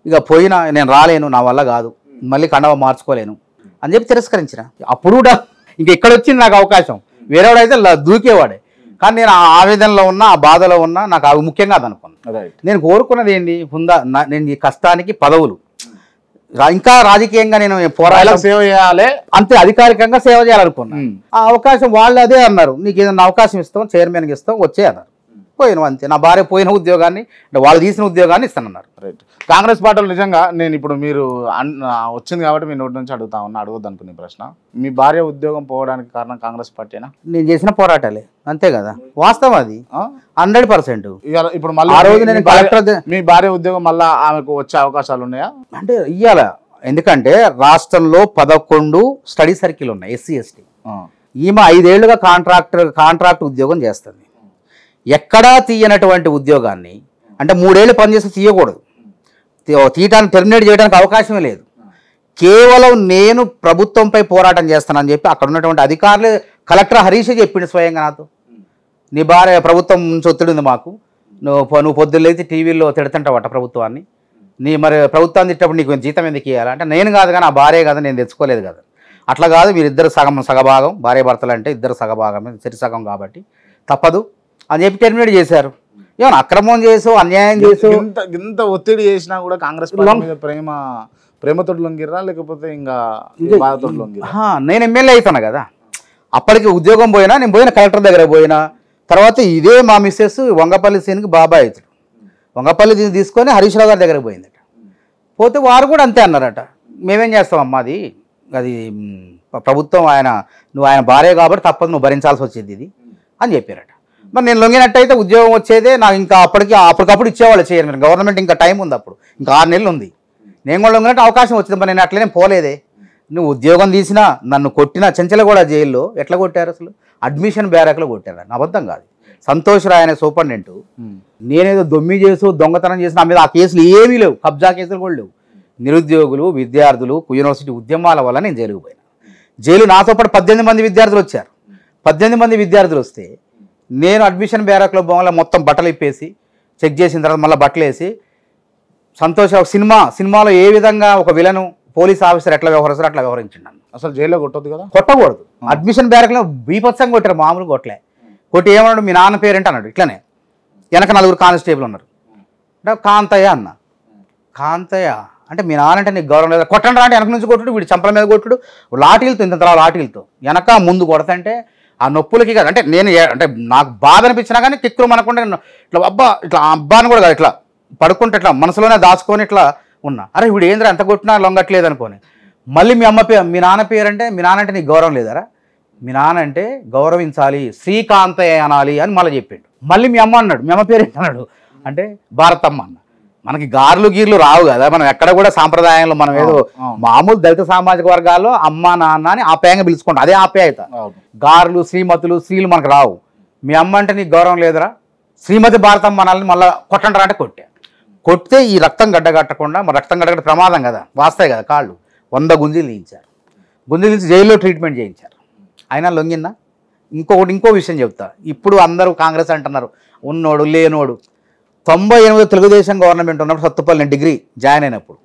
ఇక పోయినా నేను రాలేను, నా వల్ల కాదు, మళ్ళీ కండవ మార్చుకోలేను అని చెప్పి తిరస్కరించిన. అప్పుడు ఇంక ఎక్కడొచ్చింది నాకు అవకాశం, వేరేవాడైతే దూకేవాడే. కానీ నేను ఆ ఆవేదనలో ఉన్నా, ఆ బాధలో ఉన్నా, నాకు అవి ముఖ్యం కాదనుకున్నాను. నేను కోరుకున్నది ఏంటి? నేను ఈ కష్టానికి పదవులు, ఇంకా రాజకీయంగా నేను పోరాడాలి, సేవ చేయాలి, అంతే అధికారికంగా సేవ చేయాలనుకున్నా. ఆ అవకాశం వాళ్ళు అదే అన్నారు, నీకు ఏదైనా అవకాశం ఇస్తాం, చైర్మన్కి ఇస్తాం, వచ్చే అన్నారు. పోయిన అంతే. నా భార్య పోయిన ఉద్యోగాన్ని, అంటే వాళ్ళు తీసిన ఉద్యోగాన్ని ఇస్తానన్నారు. రైట్. కాంగ్రెస్ పార్టీలో నిజంగా నేను ఇప్పుడు మీరు వచ్చింది కాబట్టి మీ నోటి నుంచి అడుగుతా ఉన్నా, అడగొద్దు అనుకునే ప్రశ్న, మీ భార్య ఉద్యోగం పోవడానికి కారణం కాంగ్రెస్ పార్టీనా? నేను చేసిన పోరాటాలే, అంతే కదా, వాస్తవం అది 100%. ఇప్పుడు మళ్ళీ ఆ రోజు నేను మీ భార్య ఉద్యోగం మళ్ళీ ఆమెకు వచ్చే అవకాశాలు ఉన్నాయా? అంటే ఇయ్యాల, ఎందుకంటే రాష్ట్రంలో 11 స్టడీ సర్కిల్ ఉన్నాయి SC ST. ఈమె 5 ఏళ్లుగా కాంట్రాక్ట్ ఉద్యోగం చేస్తుంది. ఎక్కడా తీయనటువంటి ఉద్యోగాన్ని, అంటే 3 ఏళ్ళు పనిచేస్తే తీయకూడదు, తీయటానికి టెర్మినేట్ చేయడానికి అవకాశమే లేదు. కేవలం నేను ప్రభుత్వంపై పోరాటం చేస్తానని చెప్పి అక్కడ ఉన్నటువంటి అధికారులు, కలెక్టర్ హరీష్ చెప్పిండు స్వయంగా నాతో, నీ భార్య ప్రభుత్వం నుంచి ఒత్తిడి ఉంది మాకు, నువ్వు పొద్దున్నైతే టీవీలో తిడుతుంటావట ప్రభుత్వాన్ని, మరి ప్రభుత్వాన్ని తిట్టేటప్పుడు నీకు జీతం ఎందుకు ఇవ్వాలంటే, నేను కాదు కానీ ఆ భార్య కదా, నేను తెచ్చుకోలేదు కదా, అట్లా కాదు, మీరిద్దరు సగభాగం, భార్య భర్తలు అంటే ఇద్దరు సగభాగమే, సగం కాబట్టి తప్పదు అని చెప్పి టెర్మినేట్ చేశారు. ఏమన్నా అక్రమం చేసో, అన్యాయం చేసో, ఇంత ఒత్తిడి చేసినా కూడా కాంగ్రెస్ పార్టీ మీద ప్రేమతో లొంగిర్రా లేకపోతే ఇంకా బాధతో లొంగిర్రా? నేను ఎమ్మెల్యే అవుతాను కదా, అప్పటికి ఉద్యోగం పోయినా, నేను పోయిన కలెక్టర్ దగ్గర పోయినా, తర్వాత ఇదే మా మిస్సెస్ వంగపల్లి సీన్కి బాబాయ్ అవుతాడు, వంగపల్లి తీసుకొని హరీష్ రావు గారి దగ్గరకు పోయిందట. పోతే వారు కూడా అంతే అన్నారట, మేమేం చేస్తామమ్మా, అది ప్రభుత్వం, నువ్వు ఆయన భార్య కాబట్టి తప్పదు, నువ్వు భరించాల్సి వచ్చేది ఇది అని చెప్పారట. మరి నేను లొంగినట్టయితే ఉద్యోగం వచ్చేదే నాకు, ఇంకా అప్పటికప్పుడు ఇచ్చేవాళ్ళు చైర్మన్, గవర్నమెంట్ ఇంకా టైం ఉంది, అప్పుడు ఇంకా 6 నెలలు ఉంది, నేను కూడా లొంగినట్టు అవకాశం వచ్చింది. మరి నేను అట్లనే పోలేదే, నువ్వు ఉద్యోగం తీసినా, నన్ను కొట్టిన చెంచలగూడ జైల్లో ఎట్లా కొట్టారు అసలు, అడ్మిషన్ బ్యారక్లో కొట్టారు, అబద్ధం కాదు. సంతోష్ రాయ్ అనే సూపరింటెండెంట్, నేనేదో దొమ్మి చేసు దొంగతనం చేసిన, నా మీద ఆ కేసులు ఏమీ లేవు, కబ్జా కేసులు కూడా లేవు. నిరుద్యోగులు, విద్యార్థులు, యూనివర్సిటీ ఉద్యమాల వల్ల నేను జైలుకు పోయినా. జైలు నాతో పాటు 18 మంది విద్యార్థులు వచ్చారు. 18 మంది విద్యార్థులు వస్తే నేను అడ్మిషన్ బ్యారక్లో బొమ్మలో మొత్తం బట్టలు ఇప్పేసి చెక్ చేసిన తర్వాత మళ్ళీ బట్టలు వేసి, సంతోష్ సినిమాలో ఏ విధంగా ఒక విలను పోలీస్ ఆఫీసర్ ఎట్లా వ్యవహరిస్తారు అట్లా వ్యవహరించిండు. అసలు జైల్లో కొట్టొద్దు కదా, కొట్టకూడదు. అడ్మిషన్ బ్యారక్లో బీభత్సంగా కొట్టారు, మామూలు కొట్టలే. కొట్టి ఏమన్నాడు, మీ నాన్న పేరేంటి అన్నాడు. ఇట్లనే వెనక 4 కానిస్టేబుల్ ఉన్నారు. అంటే కాంతయ్య అన్న. కాంతయ్య అంటే మీ నాన్న అంటే నీకు గౌరవం లేదా, కొట్టండి రా అంటే వెనక నుంచి కొట్టుడు, వీడి చంపల మీద కొట్టుడు, లాఠీలతో, ఇంత లాఠీలతో వెనక ముందు కొడతంటే ఆ నొప్పులకి కదా. అంటే అంటే నాకు బాధ అనిపించినా కానీ కిక్కులు మనకుండా ఇట్లా అబ్బాని కూడా కాదు, ఇట్లా పడుకుంటే ఇట్లా మనసులోనే దాచుకొని ఇట్లా ఉన్నా. అరే వీడు ఏంద్రా ఎంత కొట్టినా లొంగట్లేదు అనుకోని. మళ్ళీ మీ నాన్న పేరు అంటే, మీ నాన్న అంటే నీకు గౌరవం లేదరా, మీ నాన్న అంటే గౌరవించాలి, శ్రీకాంతయ్య అనాలి అని మళ్ళీ చెప్పిండు. మళ్ళీ మీ అమ్మ అన్నాడు, మీ అమ్మ పేరు ఏంటన్నాడు అంటే భారతమ్మ అన్న. మనకి గార్లు గీర్లు రావు కదా, మనం ఎక్కడ కూడా సాంప్రదాయంలో మనం ఏదో మామూలు దళిత సామాజిక వర్గాల్లో అమ్మ నాన్న అని ఆప్యాయంగా పిలుచుకుంటాం, అదే ఆప్యాయత. గార్లు, శ్రీమతులు, స్త్రీలు మనకు రావు. మీ అమ్మ అంటే నీకు గౌరవం లేదురా, శ్రీమతి భారతమ్మ అనాలని మళ్ళీ కొట్టంటారా అంటే కొట్టితే ఈ రక్తం గడ్డగట్టకుండా, మరి రక్తం గడ్డగట్ట ప్రమాదం కదా, వాస్తాయి కదా కాళ్ళు, 100 గుంజీలు తీయించారు. గుంజీలు తీసి జైల్లో ట్రీట్మెంట్ చేయించారు. అయినా లొంగిందా? ఇంకో విషయం చెప్తా. ఇప్పుడు అందరూ కాంగ్రెస్ అంటున్నారు ఉన్నోడు లేనోడు. 98 తెలుగుదేశం గవర్నమెంట్ ఉన్నప్పుడు సత్తుపల్లి నేను డిగ్రీ జాయిన్ అయినప్పుడు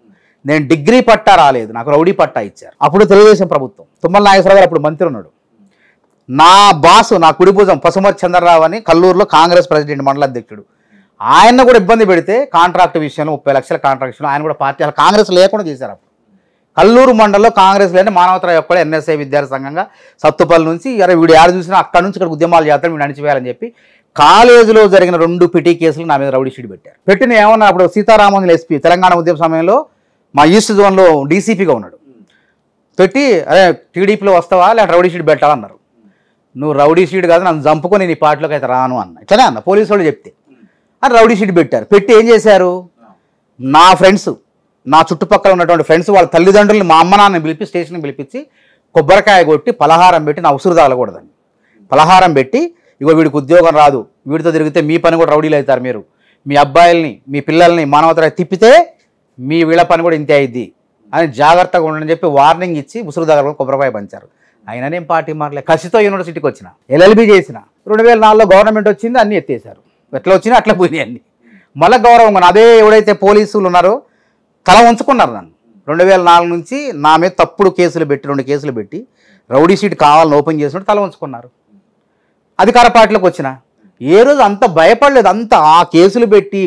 నేను డిగ్రీ పట్టా రాలేదు, నాకు రౌడీ పట్టా ఇచ్చారు. అప్పుడు తెలుగుదేశం ప్రభుత్వం, తుమ్మల నాగేశ్వరరావు గారు అప్పుడు మంత్రి ఉన్నాడు. నా బాసు, నా కుడి భుజం పసుమర్తి చంద్రరావు అని కల్లూరులో కాంగ్రెస్ ప్రెసిడెంట్ మండల అధ్యక్షుడు, ఆయన కూడా ఇబ్బంది పెడితే కాంట్రాక్ట్ విషయంలో 30 లక్షల కాంట్రాక్ట్ విషయంలో ఆయన కూడా పార్టీ కాంగ్రెస్ లేకుండా చేశారు. అప్పుడు కల్లూరు మండలంలో కాంగ్రెస్ లేని మానవతరావు ఒక్కడే NSA విద్యార్థి సంఘంగా సత్తుపల్లి నుంచి వీడు యారు చూసినా అక్కడ నుంచి ఇక్కడ ఉద్యమాలు చేస్తాడు, వీడు అణిచివేయాలని చెప్పి కాలేజీలో జరిగిన 2 పిటి కేసులు నా మీద రౌడీ షీట్ పెట్టారు. పెట్టిన ఏమన్నా అప్పుడు సీతారామన్ SP తెలంగాణ ఉద్యమ సమయంలో మా ఈస్ట్ జోన్లో DCPగా ఉన్నాడు. పెట్టి అరే టీడీపీలో వస్తావా లేకపోతే రౌడీ షీట్ పెట్టాలన్నారు. నువ్వు రౌడీ షీట్ కాదు, నన్ను చంపుకొని నీ పార్టీలోకి అయితే రాను అన్న. ఇట్లనే అన్న పోలీసు వాళ్ళు చెప్తే అని రౌడీ షీట్ పెట్టారు. పెట్టి ఏం చేశారు, నా ఫ్రెండ్స్, నా చుట్టుపక్కల ఉన్నటువంటి ఫ్రెండ్స్ వాళ్ళ తల్లిదండ్రులు మా అమ్మ నాన్నని పిలిపి స్టేషన్కి పిలిపించి కొబ్బరికాయ కొట్టి పలహారం పెట్టి నా ఉసురు తాగకూడదని పలహారం పెట్టి, ఇగో వీడికి ఉద్యోగం రాదు, వీడితో తిరిగితే మీ పని కూడా రౌడీలు అవుతారు, మీరు మీ అబ్బాయిల్ని మీ పిల్లల్ని మానవతరాయి తిప్పితే మీ వీళ్ళ పని కూడా ఇంతే అయింది అని జాగ్రత్తగా ఉండని చెప్పి వార్నింగ్ ఇచ్చి ఉసురు దాగలు కొబ్బరికాయ పంచారు. అయినా నేను పార్టీ మారలే, కసితో యూనివర్సిటీకి వచ్చిన, LLB చేసిన. 2004లో గవర్నమెంట్ వచ్చింది, అన్నీ ఎత్తేసారు. ఎట్లా వచ్చినా అట్లా పోయినాయి అన్నీ. మళ్ళీ గౌరవం అదే ఎవడైతే పోలీసులు ఉన్నారో తల ఉంచుకున్నారు నన్ను. 2004 నుంచి నా మీద తప్పుడు కేసులు పెట్టి 2 కేసులు పెట్టి రౌడీ షీట్ కావాలని ఓపెన్ చేసినట్టు తల ఉంచుకున్నారు. అధికార పార్టీలోకి వచ్చిన ఏ రోజు అంత భయపడలేదు. అంత ఆ కేసులు పెట్టి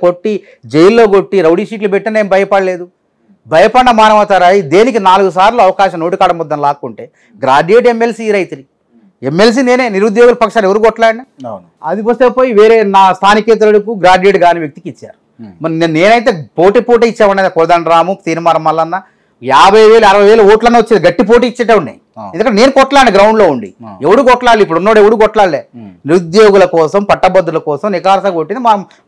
కొట్టి జైల్లో కొట్టి రౌడీ షీట్లు పెట్టి నేను భయపడలేదు. భయపడిన మానవతారాయి దేనికి 4 సార్లు అవకాశం నోటికాడ ముద్దను లాక్కుంటే గ్రాడ్యుయేట్ ఎమ్మెల్సీ రైతుని ఎమ్మెల్సీ నేనే, నిరుద్యోగుల పక్షాన్ని ఎవరు కొట్లాడినా అది వస్తే పోయి వేరే నా స్థానికేతరులకు గ్రాడ్యుయేట్ కాని వ్యక్తికి ఇచ్చారు. మరి నేనైతే పోటీ ఇచ్చేవాడిని. కోదండరాము, తీర్మార మల్లన్న 50,000 60,000 ఓట్లన్నా వచ్చేది, గట్టి పోటీ ఇచ్చేటే ఉన్నాయి. ఎందుకంటే నేను కొట్లాడిన గ్రౌండ్లో ఉండి. ఎవడు కొట్లాడాలి, ఇప్పుడు ఉన్నోడు ఎవడు కొట్లాడలే. నిరుద్యోగుల కోసం, పట్టభద్రుల కోసం నికారసగా కొట్టింది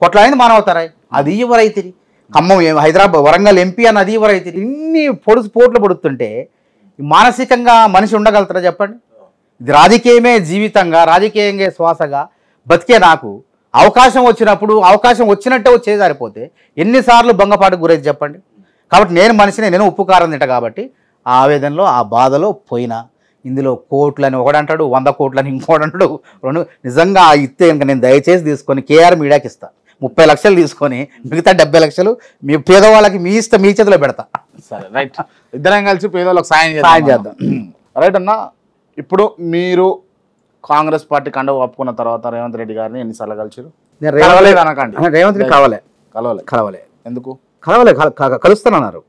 కొట్లాడింది మానవతారాయి. అది ఎవరైతుంది. ఖమ్మం, హైదరాబాద్, వరంగల్ ఎంపీ అని అది ఎవరైతుంది. ఇన్ని పోట్లు పడుతుంటే మానసికంగా మనిషి ఉండగలుగుతారా చెప్పండి. ఇది రాజకీయమే జీవితంగా, రాజకీయంగా శ్వాసగా బతికే నాకు అవకాశం వచ్చినప్పుడు అవకాశం వచ్చినట్టే వచ్చే సరిపోతే ఎన్నిసార్లు భంగపాటుకు గురైతే చెప్పండి. కాబట్టి నేను మనిషిని, నేను ఉప్పు కారం తింటా. కాబట్టి ఆ ఆవేదనలో ఆ బాధలో పోయినా. ఇందులో కోట్లని ఒకడంటాడు, 100 కోట్లని ఇంకోడంటాడు, 2. నిజంగా ఇస్తే ఇంకా నేను దయచేసి తీసుకొని KR మీడియాకి ఇస్తా. 30 లక్షలు తీసుకొని మిగతా 70 లక్షలు మీ పేదవాళ్ళకి మీ చేతిలో పెడతా. సరే, రైట్. ఇద్దరం కలిసి పేదవాళ్ళకి సాయం చేద్దాం. రైట్ అన్న. ఇప్పుడు మీరు కాంగ్రెస్ పార్టీ కండ ఒప్పుకున్న తర్వాత రేవంత్ రెడ్డి గారిని ఎన్నిసార్లు కలిసారు? రేవంత్ రెడ్డి కలవలే. ఎందుకు కలుస్తానన్నారు.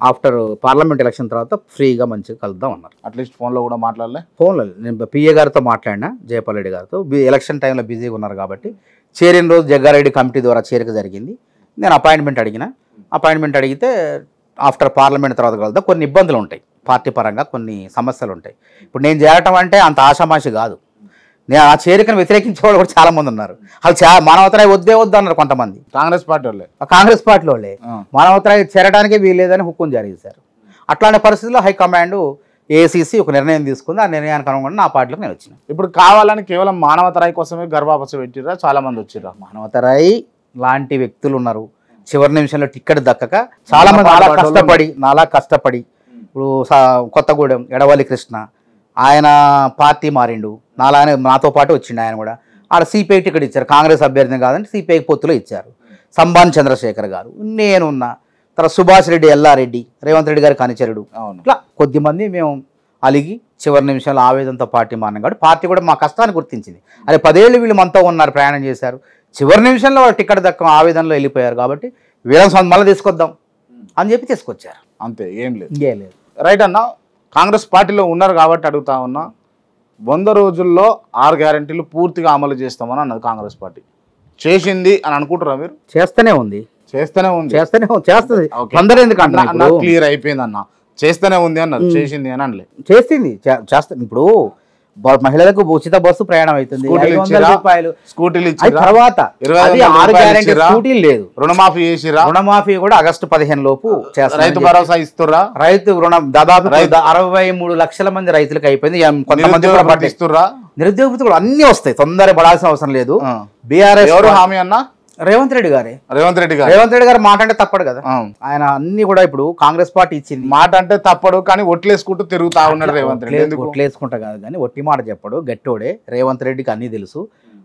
ఆఫ్టర్ పార్లమెంట్ ఎలక్షన్ తర్వాత ఫ్రీగా మంచిగా కలుద్దాం అన్నారు. అట్లీస్ట్ ఫోన్లో కూడా మాట్లాడలే? ఫోన్లో నేను PA గారితో మాట్లాడినా, జయపాల్ రెడ్డి గారితో. ఎలక్షన్ టైంలో బిజీగా ఉన్నారు కాబట్టి చేరిన రోజు జగ్గారెడ్డి కమిటీ ద్వారా చేరిక జరిగింది. నేను అపాయింట్మెంట్ అడిగితే ఆఫ్టర్ పార్లమెంట్ తర్వాత కలుద్దాం, కొన్ని ఇబ్బందులు ఉంటాయి, పార్టీ పరంగా కొన్ని సమస్యలు ఉంటాయి. ఇప్పుడు నేను చేరటం అంటే అంత ఆషామాషి కాదు. నేను ఆ చేరికను వ్యతిరేకించే వాళ్ళు కూడా చాలా మంది ఉన్నారు. వాళ్ళు మానవతరాయి వద్దు అన్నారు కొంతమంది. కాంగ్రెస్ పార్టీ వాళ్ళే మానవతరాయి చేరడానికి వీల్లేదని హుక్కుం జారీ చేశారు. అట్లాంటి పరిస్థితుల్లో హైకమాండ్ ACC ఒక నిర్ణయం తీసుకుంది. ఆ నిర్ణయానికి అనుగుణంగా నా పార్టీలోకి నేను వచ్చిన. ఇప్పుడు కావాలని కేవలం మానవతరాయి కోసమే గర్భాపస పెట్టిరా చాలా మంది వచ్చిర్రా? మానవతరాయి లాంటి వ్యక్తులు ఉన్నారు. చివరి నిమిషంలో టికెట్ దక్కక చాలా మంది నాలా కష్టపడి ఇప్పుడు కొత్తగూడెం ఎడవల్లి కృష్ణ ఆయన పార్టీ మారిండు, నాతో పాటు వచ్చిండు. ఆయన కూడా ఆడ CPI టికెట్ ఇచ్చారు. కాంగ్రెస్ అభ్యర్థిని కాదంటే CPI పొత్తులో ఇచ్చారు. సంబాన్ చంద్రశేఖర్ గారు, నేనున్నా, తర్వాత సుభాష్ రెడ్డి, ఎల్లారెడ్డి, రేవంత్ రెడ్డి గారి కనిచరుడు, ఇట్లా కొద్దిమంది మేము అలిగి చివరి నిమిషంలో ఆవేదనతో పార్టీ మారినాం. కాబట్టి పార్టీ కూడా మా కష్టాన్ని గుర్తించింది. అరే 10 ఏళ్ళు వీళ్ళు మనతో ఉన్నారు, ప్రయాణం చేశారు, చివరి నిమిషంలో వాళ్ళు టికెట్ దక్క ఆవేదనలో వెళ్ళిపోయారు. కాబట్టి వీళ్ళని మళ్ళీ తీసుకొద్దాం అని చెప్పి తీసుకొచ్చారు. అంతే, ఏం లేదు. రైట్ అన్న. కాంగ్రెస్ పార్టీలో ఉన్నారు కాబట్టి అడుగుతా ఉన్నా, 100 రోజుల్లో 6 గ్యారెంటీలు పూర్తిగా అమలు చేస్తామని అన్నది కాంగ్రెస్ పార్టీ. చేసింది అని అనుకుంటారా మీరు? చేస్తూనే ఉంది. చేస్తుంది. అందరూ ఎందుకంటే క్లియర్ అయిపోయింది అన్న, చేస్తూనే ఉంది అన్నారు, చేసింది అని అనలే. చేస్తుంది, చేస్తాను. ఇప్పుడు మహిళలకు ఉచిత బస్సు ప్రయాణం అవుతుంది, 500 రూపాయలు స్కూటీలు తర్వాత స్కూటీలు లేదు, రుణమాఫీ చేసిరా? రుణమాఫీ కూడా ఆగస్టు 15 లోపు చేస్తారు. రైతు భరోసా ఇస్తురా? రైతు రుణం దాదాపు 63 లక్షల మంది రైతులకు అయిపోయింది. కొంతమంది ఇస్తురా? నిరుద్యోగ వృత్తి కూడా అన్ని వస్తాయి, తొందర పడాల్సిన అవసరం లేదు. BRS ఎవరు హామీ అన్న? రేవంత్ రెడ్డి గారు మాట అంటే తప్పడు కదా. ఆయన అన్ని కూడా ఇప్పుడు కాంగ్రెస్ పార్టీ ఇచ్చింది. మాట అంటే తప్పడు, కానీ ఒట్లేసుకుంటూ తిరుగుతా ఉన్నాడు రేవంత్ రెడ్డి. ఒట్లేసుకుంటా కాదు కానీ ఒట్టి మాట చెప్పడు, గట్టోడే. రేవంత్ రెడ్డికి అన్ని తెలుసు,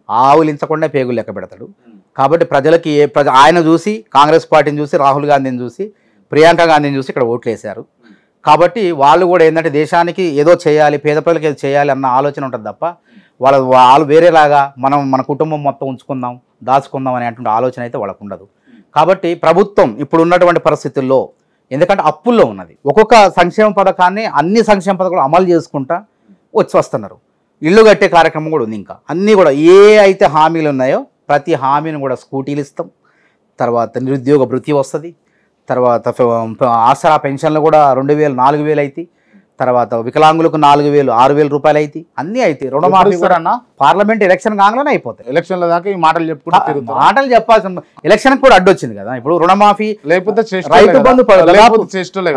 ఆవులించకుండా పేగులు లెక్క పెడతాడు. కాబట్టి ప్రజలకి ఆయన చూసి, కాంగ్రెస్ పార్టీని చూసి, రాహుల్ గాంధీని చూసి, ప్రియాంక గాంధీని చూసి ఇక్కడ ఓట్లు వేశారు. కాబట్టి వాళ్ళు కూడా ఏంటంటే దేశానికి ఏదో చేయాలి, పేద ప్రజలకు ఏదో చేయాలి అన్న ఆలోచన ఉంటుంది తప్ప వాళ్ళు వేరేలాగా మన కుటుంబం మొత్తం ఉంచుకుందాం, దాచుకుందాం అనేటువంటి ఆలోచన అయితే వాళ్ళకు ఉండదు. కాబట్టి ప్రభుత్వం ఇప్పుడు ఉన్నటువంటి పరిస్థితుల్లో, ఎందుకంటే అప్పుల్లో ఉన్నది, ఒక్కొక్క సంక్షేమ పథకాన్ని అన్ని సంక్షేమ పథకాలు అమలు చేసుకుంటా వస్తున్నారు. ఇల్లు కట్టే కార్యక్రమం కూడా ఉంది. ఇంకా అన్నీ కూడా ఏ అయితే హామీలు ఉన్నాయో ప్రతి హామీని కూడా స్కూటీలు ఇస్తాం, తర్వాత నిరుద్యోగ భృతి వస్తుంది, తర్వాత ఆసరా పెన్షన్లు కూడా 2000 4000 అవుతాయి, తర్వాత వికలాంగులకు 4,000 6,000 రూపాయలు అయితే అన్నీ అయితే రుణమాఫీ ఇస్తారన్నా పార్లమెంట్ ఎలక్షన్ కాగానే అయిపోతాయి. ఎలక్షన్ల దాకా ఈ మాటలు చెప్పుకుంటూ తిరుగుతారు. మాటలు చెప్పాల్సిన ఎలక్షన్ కూడా అడ్డొచ్చింది కదా. ఇప్పుడు రుణమాఫీ లేకపోతే రైతు బంధు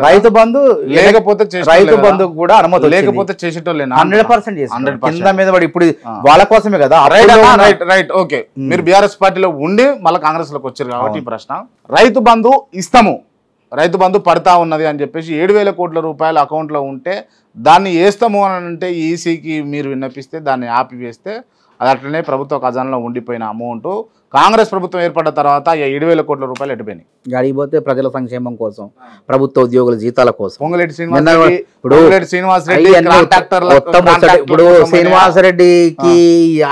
రైతు బంధు లేకపోతే రైతు బంధు కూడా అనుమతి లేకపోతే చేసేటోళ్ళేనా 100% చేసి కింద మీద పడి ఇప్పుడు వాళ్ళ కోసమే కదా. Right okay. మీరు బీఆర్ఎస్ పార్టీలో ఉండి మళ్ళీ కాంగ్రెస్ లోకి వచ్చారు కాబట్టి ఈ ప్రశ్న, రైతు బంధు ఇస్తాము, రైతు బంధు పడతా ఉన్నది అని చెప్పేసి 7,000 కోట్ల రూపాయలు అకౌంట్లో ఉంటే దాన్ని వేస్తాము అని అంటే ఈసీకి మీరు విన్నపిస్తే దాన్ని ఆపివేస్తే అది అట్లనే ప్రభుత్వ ఖజానాలో ఉండిపోయిన అమౌంట్ కాంగ్రెస్ ప్రభుత్వం ఏర్పడ్డ తర్వాత 7,000 కోట్ల రూపాయలు ఎటుపోయినాయి. అడిగిపోతే ప్రజల సంక్షేమం కోసం, ప్రభుత్వ ఉద్యోగుల జీతాల కోసం. పొంగులేటి శ్రీనివాస్ రెడ్డి ఇప్పుడు శ్రీనివాస్ రెడ్డికి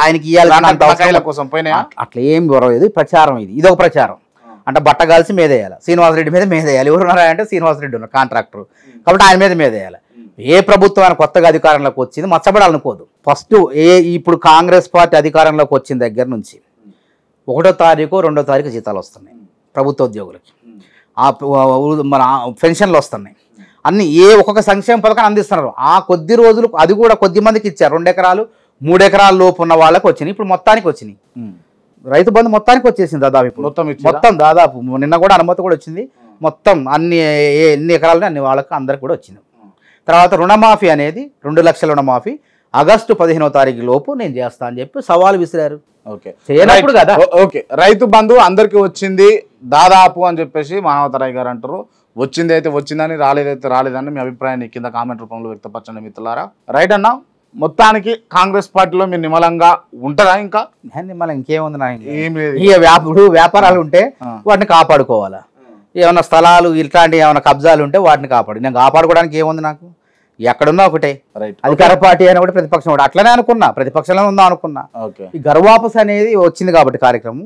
ఆయనకి ఇవ్వాలి కోసం పోయినా అట్లా ఏం గొడవలేదు. ప్రచారం ఇది ఒక ప్రచారం. అంటే బట్ట కలిసి మీదేయాలి, శ్రీనివాస్ రెడ్డి మీద మీదేయాలి. ఎవరు ఉన్నారంటే శ్రీనివాస్ రెడ్డి ఉన్నారు కాంట్రాక్టర్, కాబట్టి ఆయన మీద మీదేయాలి. ఏ ప్రభుత్వం ఆయన కొత్తగా అధికారంలోకి వచ్చింది మచ్చబడాలనుకోదు. ఫస్ట్ ఇప్పుడు కాంగ్రెస్ పార్టీ అధికారంలోకి వచ్చిన దగ్గర నుంచి 1వ తారీఖు 2వ తారీఖు జీతాలు వస్తున్నాయి ప్రభుత్వ ఉద్యోగులకి, మన పెన్షన్లు వస్తున్నాయి, అన్ని ఒక్కొక్క సంక్షేమ పథకాన్ని అందిస్తున్నారు. ఆ కొద్ది రోజులు అది కూడా కొద్ది మందికి ఇచ్చారు. 2 ఎకరాలు 3 ఎకరాల లోపు ఉన్న వాళ్ళకి వచ్చినాయి, ఇప్పుడు మొత్తానికి వచ్చినాయి. రైతు బంధు మొత్తానికి వచ్చేసింది దాదాపు. ఇప్పుడు మొత్తం దాదాపు నిన్న కూడా అనుమతి కూడా వచ్చింది. మొత్తం ఎన్ని ఎకరాలు అన్ని వాళ్ళకి అందరికి కూడా వచ్చింది. తర్వాత రుణమాఫీ అనేది 2 లక్షల రుణమాఫీ ఆగస్టు 15వ తారీఖు లోపు నేను చేస్తా అని చెప్పి సవాల్ విసిరారు. చేయనప్పుడు కదా. ఓకే, రైతు బంధు అందరికి వచ్చింది దాదాపు అని చెప్పేసి మానవతరాయ్ గారు అంటారు. వచ్చింది అయితే వచ్చిందని, రాలేదైతే రాలేదని మీ అభిప్రాయాన్ని కింద కామెంట్ రూపంలో వ్యక్తపరచండి మిత్రులారా. రైట్ అన్నా, మొత్తానికి కాంగ్రెస్ పార్టీలో మీరు నిమ్మలంగా ఉంటారా? ఇంకా నిమ్మలం ఇంకేముంది నా ఇప్పుడు వ్యాపారాలు ఉంటే వాటిని కాపాడుకోవాలా, ఏమైనా స్థలాలు ఇట్లాంటి ఏమైనా కబ్జాలు ఉంటే వాటిని నేను కాపాడుకోవడానికి ఏముంది నాకు, ఎక్కడున్నా ఒకటే. అధికార పార్టీ అయినా కూడా ప్రతిపక్షం కూడా అట్లనే అనుకున్నా, ప్రతిపక్షంలో ఉందా అనుకున్నా. ఈ గర్వాపస్ అనేది వచ్చింది కాబట్టి కార్యక్రమం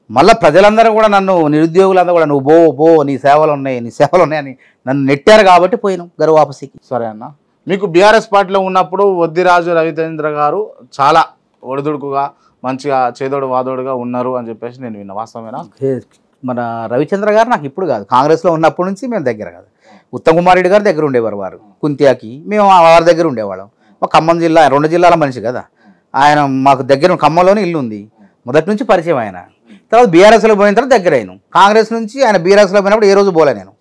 మళ్ళీ ప్రజలందరూ కూడా నన్ను, నిరుద్యోగులందరూ కూడా నువ్వు బో నీ సేవలు ఉన్నాయని నన్ను నెట్టారు కాబట్టి పోయినాం గర్వాపసికి. సరే అన్న, మీకు బీఆర్ఎస్ పార్టీలో ఉన్నప్పుడు వద్దిరాజు రవిచంద్ర గారు చాలా ఒడిదుడుకుగా మంచిగా చేదోడు వాదోడుగా ఉన్నారు అని చెప్పేసి నేను విన్నా, వాస్తవమేనా? మన రవిచంద్ర గారు నాకు ఇప్పుడు కాదు, కాంగ్రెస్లో ఉన్నప్పటి నుంచి మేము దగ్గర కాదు. ఉత్తమ్ కుమార్ రెడ్డి గారు దగ్గర ఉండేవారు, వారు కుంతియాకి, మేము వారి దగ్గర ఉండేవాళ్ళం. మా ఖమ్మం జిల్లా 2 జిల్లాల మనిషి కదా ఆయన, మాకు దగ్గర ఖమ్మంలోనే ఇల్లు ఉంది, మొదటి నుంచి పరిచయం ఆయన. తర్వాత బీఆర్ఎస్లో పోయిన తర్వాత దగ్గర అయినాం. కాంగ్రెస్ నుంచి ఆయన బీఆర్ఎస్లో పోయినప్పుడు ఏ రోజు పోలే నేను,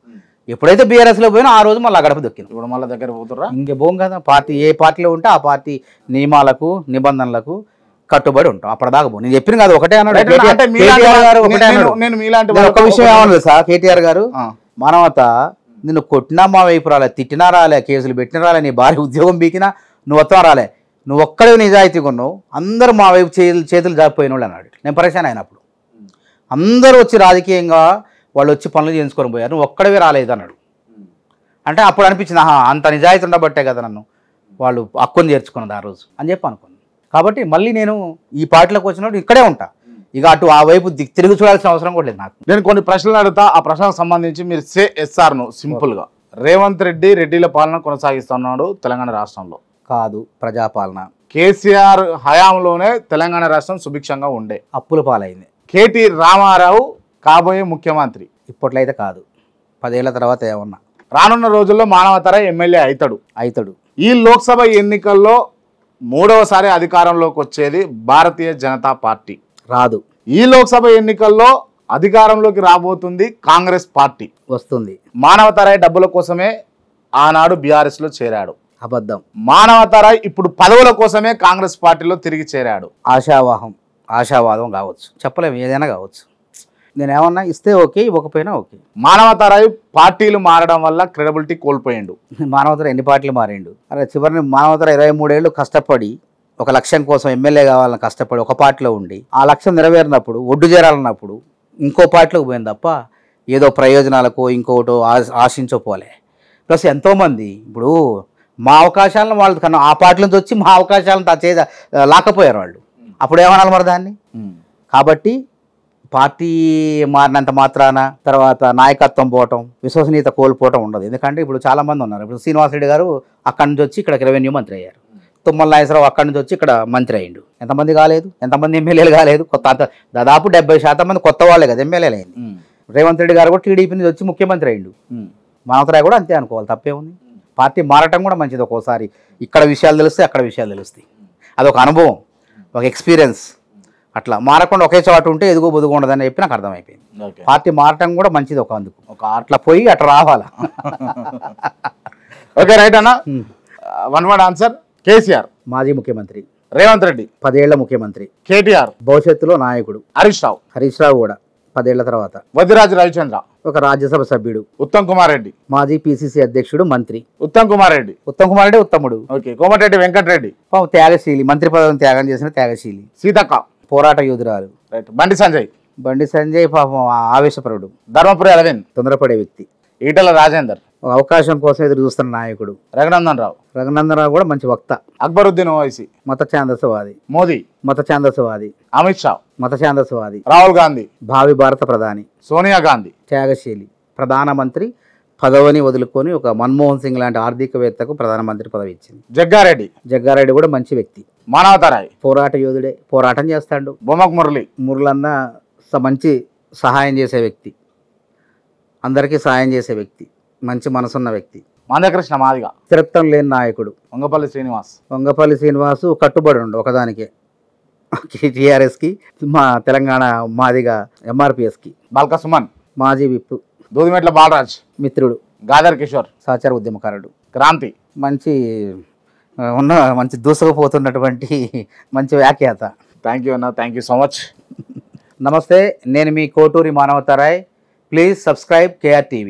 ఎప్పుడైతే బీఆర్ఎస్లో పోయినా ఆ రోజు మళ్ళీ గడప దొక్కింది. ఇప్పుడు మళ్ళీ దగ్గర పోతుర్రా? ఇంకే పోం కదా, పార్టీ ఏ పార్టీలో ఉంటే ఆ పార్టీ నియమాలకు నిబంధనలకు కట్టుబడి ఉంటాం. అప్పటిదాకా పో. నేను చెప్పిన కాదు ఒకటే అన్నాడు కేటీఆర్ గారు. ఒక విషయం ఏమన్నా సార్, కేటీఆర్ గారు మానవత నిన్ను కొట్టినా మా వైపు రాలే, తిట్టినా రాలే, కేసులు పెట్టినా రాలే, నీ భార్య ఉద్యోగం బీకినా నువ్వు వస్తాం రాలే, నువ్వు ఒక్కడే నిజాయితీగా ఉన్నావు, అందరూ మా వైపు చేతులు జారిపోయిన వాళ్ళు అన్నాడు. నేను పరిశాన్ అయినప్పుడు అందరూ వచ్చి రాజకీయంగా వాళ్ళు వచ్చి పనులు చేయించుకొని పోయారు, నువ్వు ఒక్కడవే రాలేదు అన్నాడు. అంటే అప్పుడు అనిపించింది, అంత నిజాయితీ ఉండబట్టే కదా నన్ను వాళ్ళు హక్కుని చేర్చుకున్నది ఆ రోజు అని చెప్పి అనుకున్నాను. కాబట్టి మళ్ళీ నేను ఈ పార్టీలోకి వచ్చినప్పుడు ఇక్కడే ఉంటా, ఇక అటు ఆ వైపు తిరిగి చూడాల్సిన అవసరం కూడా లేదు నాకు. నేను కొన్ని ప్రశ్నలు అడుగుతా, ఆ ప్రశ్నలకు సంబంధించి మీరు సే ఎస్ఆర్ను సింపుల్గా. రేవంత్ రెడ్డి రెడ్డిల పాలన కొనసాగిస్తున్నాడు తెలంగాణ రాష్ట్రంలో? కాదు, ప్రజాపాలన. కేసీఆర్ హయాంలోనే తెలంగాణ రాష్ట్రం సుభిక్షంగా ఉండే, అప్పుల పాలైంది. కేటీ రామారావు కాబోయే ముఖ్యమంత్రి ఇప్పట్లో అయితే కాదు, 10 ఏళ్ల తర్వాత ఏమన్నా రానున్న రోజుల్లో మానవతర ఎమ్మెల్యే అవుతాడు. ఈ లోక్సభ ఎన్నికల్లో 3వసారి అధికారంలోకి వచ్చేది భారతీయ జనతా పార్టీ రాదు. ఈ లోక్సభ ఎన్నికల్లో అధికారంలోకి రాబోతుంది కాంగ్రెస్ పార్టీ వస్తుంది. మానవతరాయ్ డబ్బుల కోసమే ఆనాడు బీఆర్ఎస్ లో చేరాడు, అబద్ధం. మానవతరాయ్ ఇప్పుడు పదవుల కోసమే కాంగ్రెస్ పార్టీలో తిరిగి చేరాడు. ఆశావాదం కావచ్చు, చెప్పలేము, ఏదైనా కావచ్చు. నేనేమన్నా ఇస్తే ఓకే, ఇవ్వకపోయినా ఓకే. మానవతరాయ్ పార్టీలు మారడం వల్ల క్రెడిబిలిటీ కోల్పోయిండు. మానవతరాయ్ ఎన్ని పార్టీలు మారిండు? అరే చివరిని మానవతరాయ్ 23 ఏళ్ళు కష్టపడి ఒక లక్ష్యం కోసం ఎమ్మెల్యే కావాలని కష్టపడి ఒక పార్టీలో ఉండి ఆ లక్ష్యం నెరవేరినప్పుడు ఒడ్డు చేరాలన్నప్పుడు ఇంకో పార్టీలోకి పోయింది తప్ప ఏదో ప్రయోజనాలకు ఇంకోటో ఆశించపోలే. ప్లస్ ఎంతోమంది ఇప్పుడు మా అవకాశాలను వాళ్ళు కన్నా ఆ పార్టీ నుంచి వచ్చి మా అవకాశాలను లాక్కపోయారు వాళ్ళు. అప్పుడు ఏమనాలి మరి దాన్ని? కాబట్టి పార్టీ మారినంత మాత్రాన తర్వాత నాయకత్వం పోవటం, విశ్వసనీయత కోల్పోవటం ఉండదు. ఎందుకంటే ఇప్పుడు చాలామంది ఉన్నారు. ఇప్పుడు శ్రీనివాస్ రెడ్డి గారు అక్కడి నుంచి వచ్చి ఇక్కడ రెవెన్యూ మంత్రి అయ్యారు. తుమ్మల నాగేశ్వరరావు అక్కడి నుంచి వచ్చి ఇక్కడ మంత్రి అయ్యిండు. ఎంతమంది కాలేదు? ఎంతమంది ఎమ్మెల్యేలు కాలేదు? దాదాపు 70% మంది కొత్త వాళ్ళే కదా ఎమ్మెల్యేలు అయింది. రేవంత్ రెడ్డి గారు కూడా టీడీపీ నుంచి వచ్చి ముఖ్యమంత్రి అయ్యిండు. మానవతరాయ్ కూడా అంతే అనుకోవాలి, తప్పే ఉంది. పార్టీ మారటం కూడా మంచిది. ఒక్కోసారి ఇక్కడ విషయాలు తెలుస్తాయి, అక్కడ విషయాలు తెలుస్తాయి. అదొక అనుభవం, ఒక ఎక్స్పీరియన్స్. అట్లా మారకుండా ఒకే చోట ఉంటే ఎదుగు బొదుగు ఉండదని చెప్పి నాకు అర్థమైపోయింది. పార్టీ మారటం కూడా మంచిది ఒక అందుకు. ఒక అట్లా పోయి అట్లా రావాలా. ఓకే రైట్ అన్న. One word answer. కేసీఆర్ మాజీ ముఖ్యమంత్రి. రేవంత్ రెడ్డి 10 ఏళ్ల ముఖ్యమంత్రి. కేటీఆర్ భవిష్యత్తులో నాయకుడు. హరీష్ రావు కూడా 10 ఏళ్ల తర్వాత. వద్దిరాజు రవిచంద్ర ఒక రాజ్యసభ సభ్యుడు. ఉత్తమ్ కుమార్ రెడ్డి మాజీ పిసిసి అధ్యక్షుడు, మంత్రి. ఉత్తమ్ కుమార్ రెడ్డి ఉత్తముడు. ఓకే. కోమటిరెడ్డి వెంకటరెడ్డి త్యాగశీలి, మంత్రి పదవిని త్యాగం చేసిన త్యాగశీలి. సీతక్క పోరాట యోధురాలు. రైట్. బండి సంజయ్ పాపం ఆవేశపరుడు, ధర్మపురి అరవింద్ తొందరపడే వ్యక్తి. ఈటల రాజేందర్ ఒక అవకాశం కోసం ఎదురు చూస్తున్న నాయకుడు. రఘునందన్ రావు కూడా మంచి వక్త. అక్బరుద్దీన్ ఓవైసీ మత ఛాందసవాది. మోదీ మత ఛాందసవాది. అమిత్ షా మత ఛాందసవాది. రాహుల్ గాంధీ భావి భారత ప్రధాని. సోనియా గాంధీ త్యాగశీలి. ప్రధానమంత్రి పదవిని వదులుకొని ఒక మన్మోహన్ సింగ్ లాంటి ఆర్థికవేత్తకు ప్రధానమంత్రి పదవి ఇచ్చింది. జగ్గారెడ్డి కూడా మంచి వ్యక్తి. మానవతారాయ్ పోరాట యోధుడే, పోరాటం చేస్తాడు. బొమ్మక్ మురళన్న మంచి సహాయం చేసే వ్యక్తి, అందరికీ సహాయం చేసే వ్యక్తి, మంచి మనసున్న వ్యక్తి. మందకృష్ణ మాదిగ స్థిరత్వం లేని నాయకుడు. వంగపల్లి శ్రీనివాస్ కట్టుబడి ఉండు ఒకదానికే, టీఆర్ఎస్కి, మా తెలంగాణ మాదిగా ఎంఆర్పిఎస్కి. బాల్క సుమన్ మాజీ విప్. దూదిమెట్ల బాలరాజ్ మిత్రుడు. గాదర్ కిషోర్ సహచార ఉద్యమకారుడు. క్రాంతి మంచి దూసుకుపోతున్నటువంటి మంచి వ్యాఖ్యాత. థ్యాంక్ యూ అన్న. Thank you so much. నమస్తే, నేను మీ Koturi Manavatharai. Please subscribe KR TV.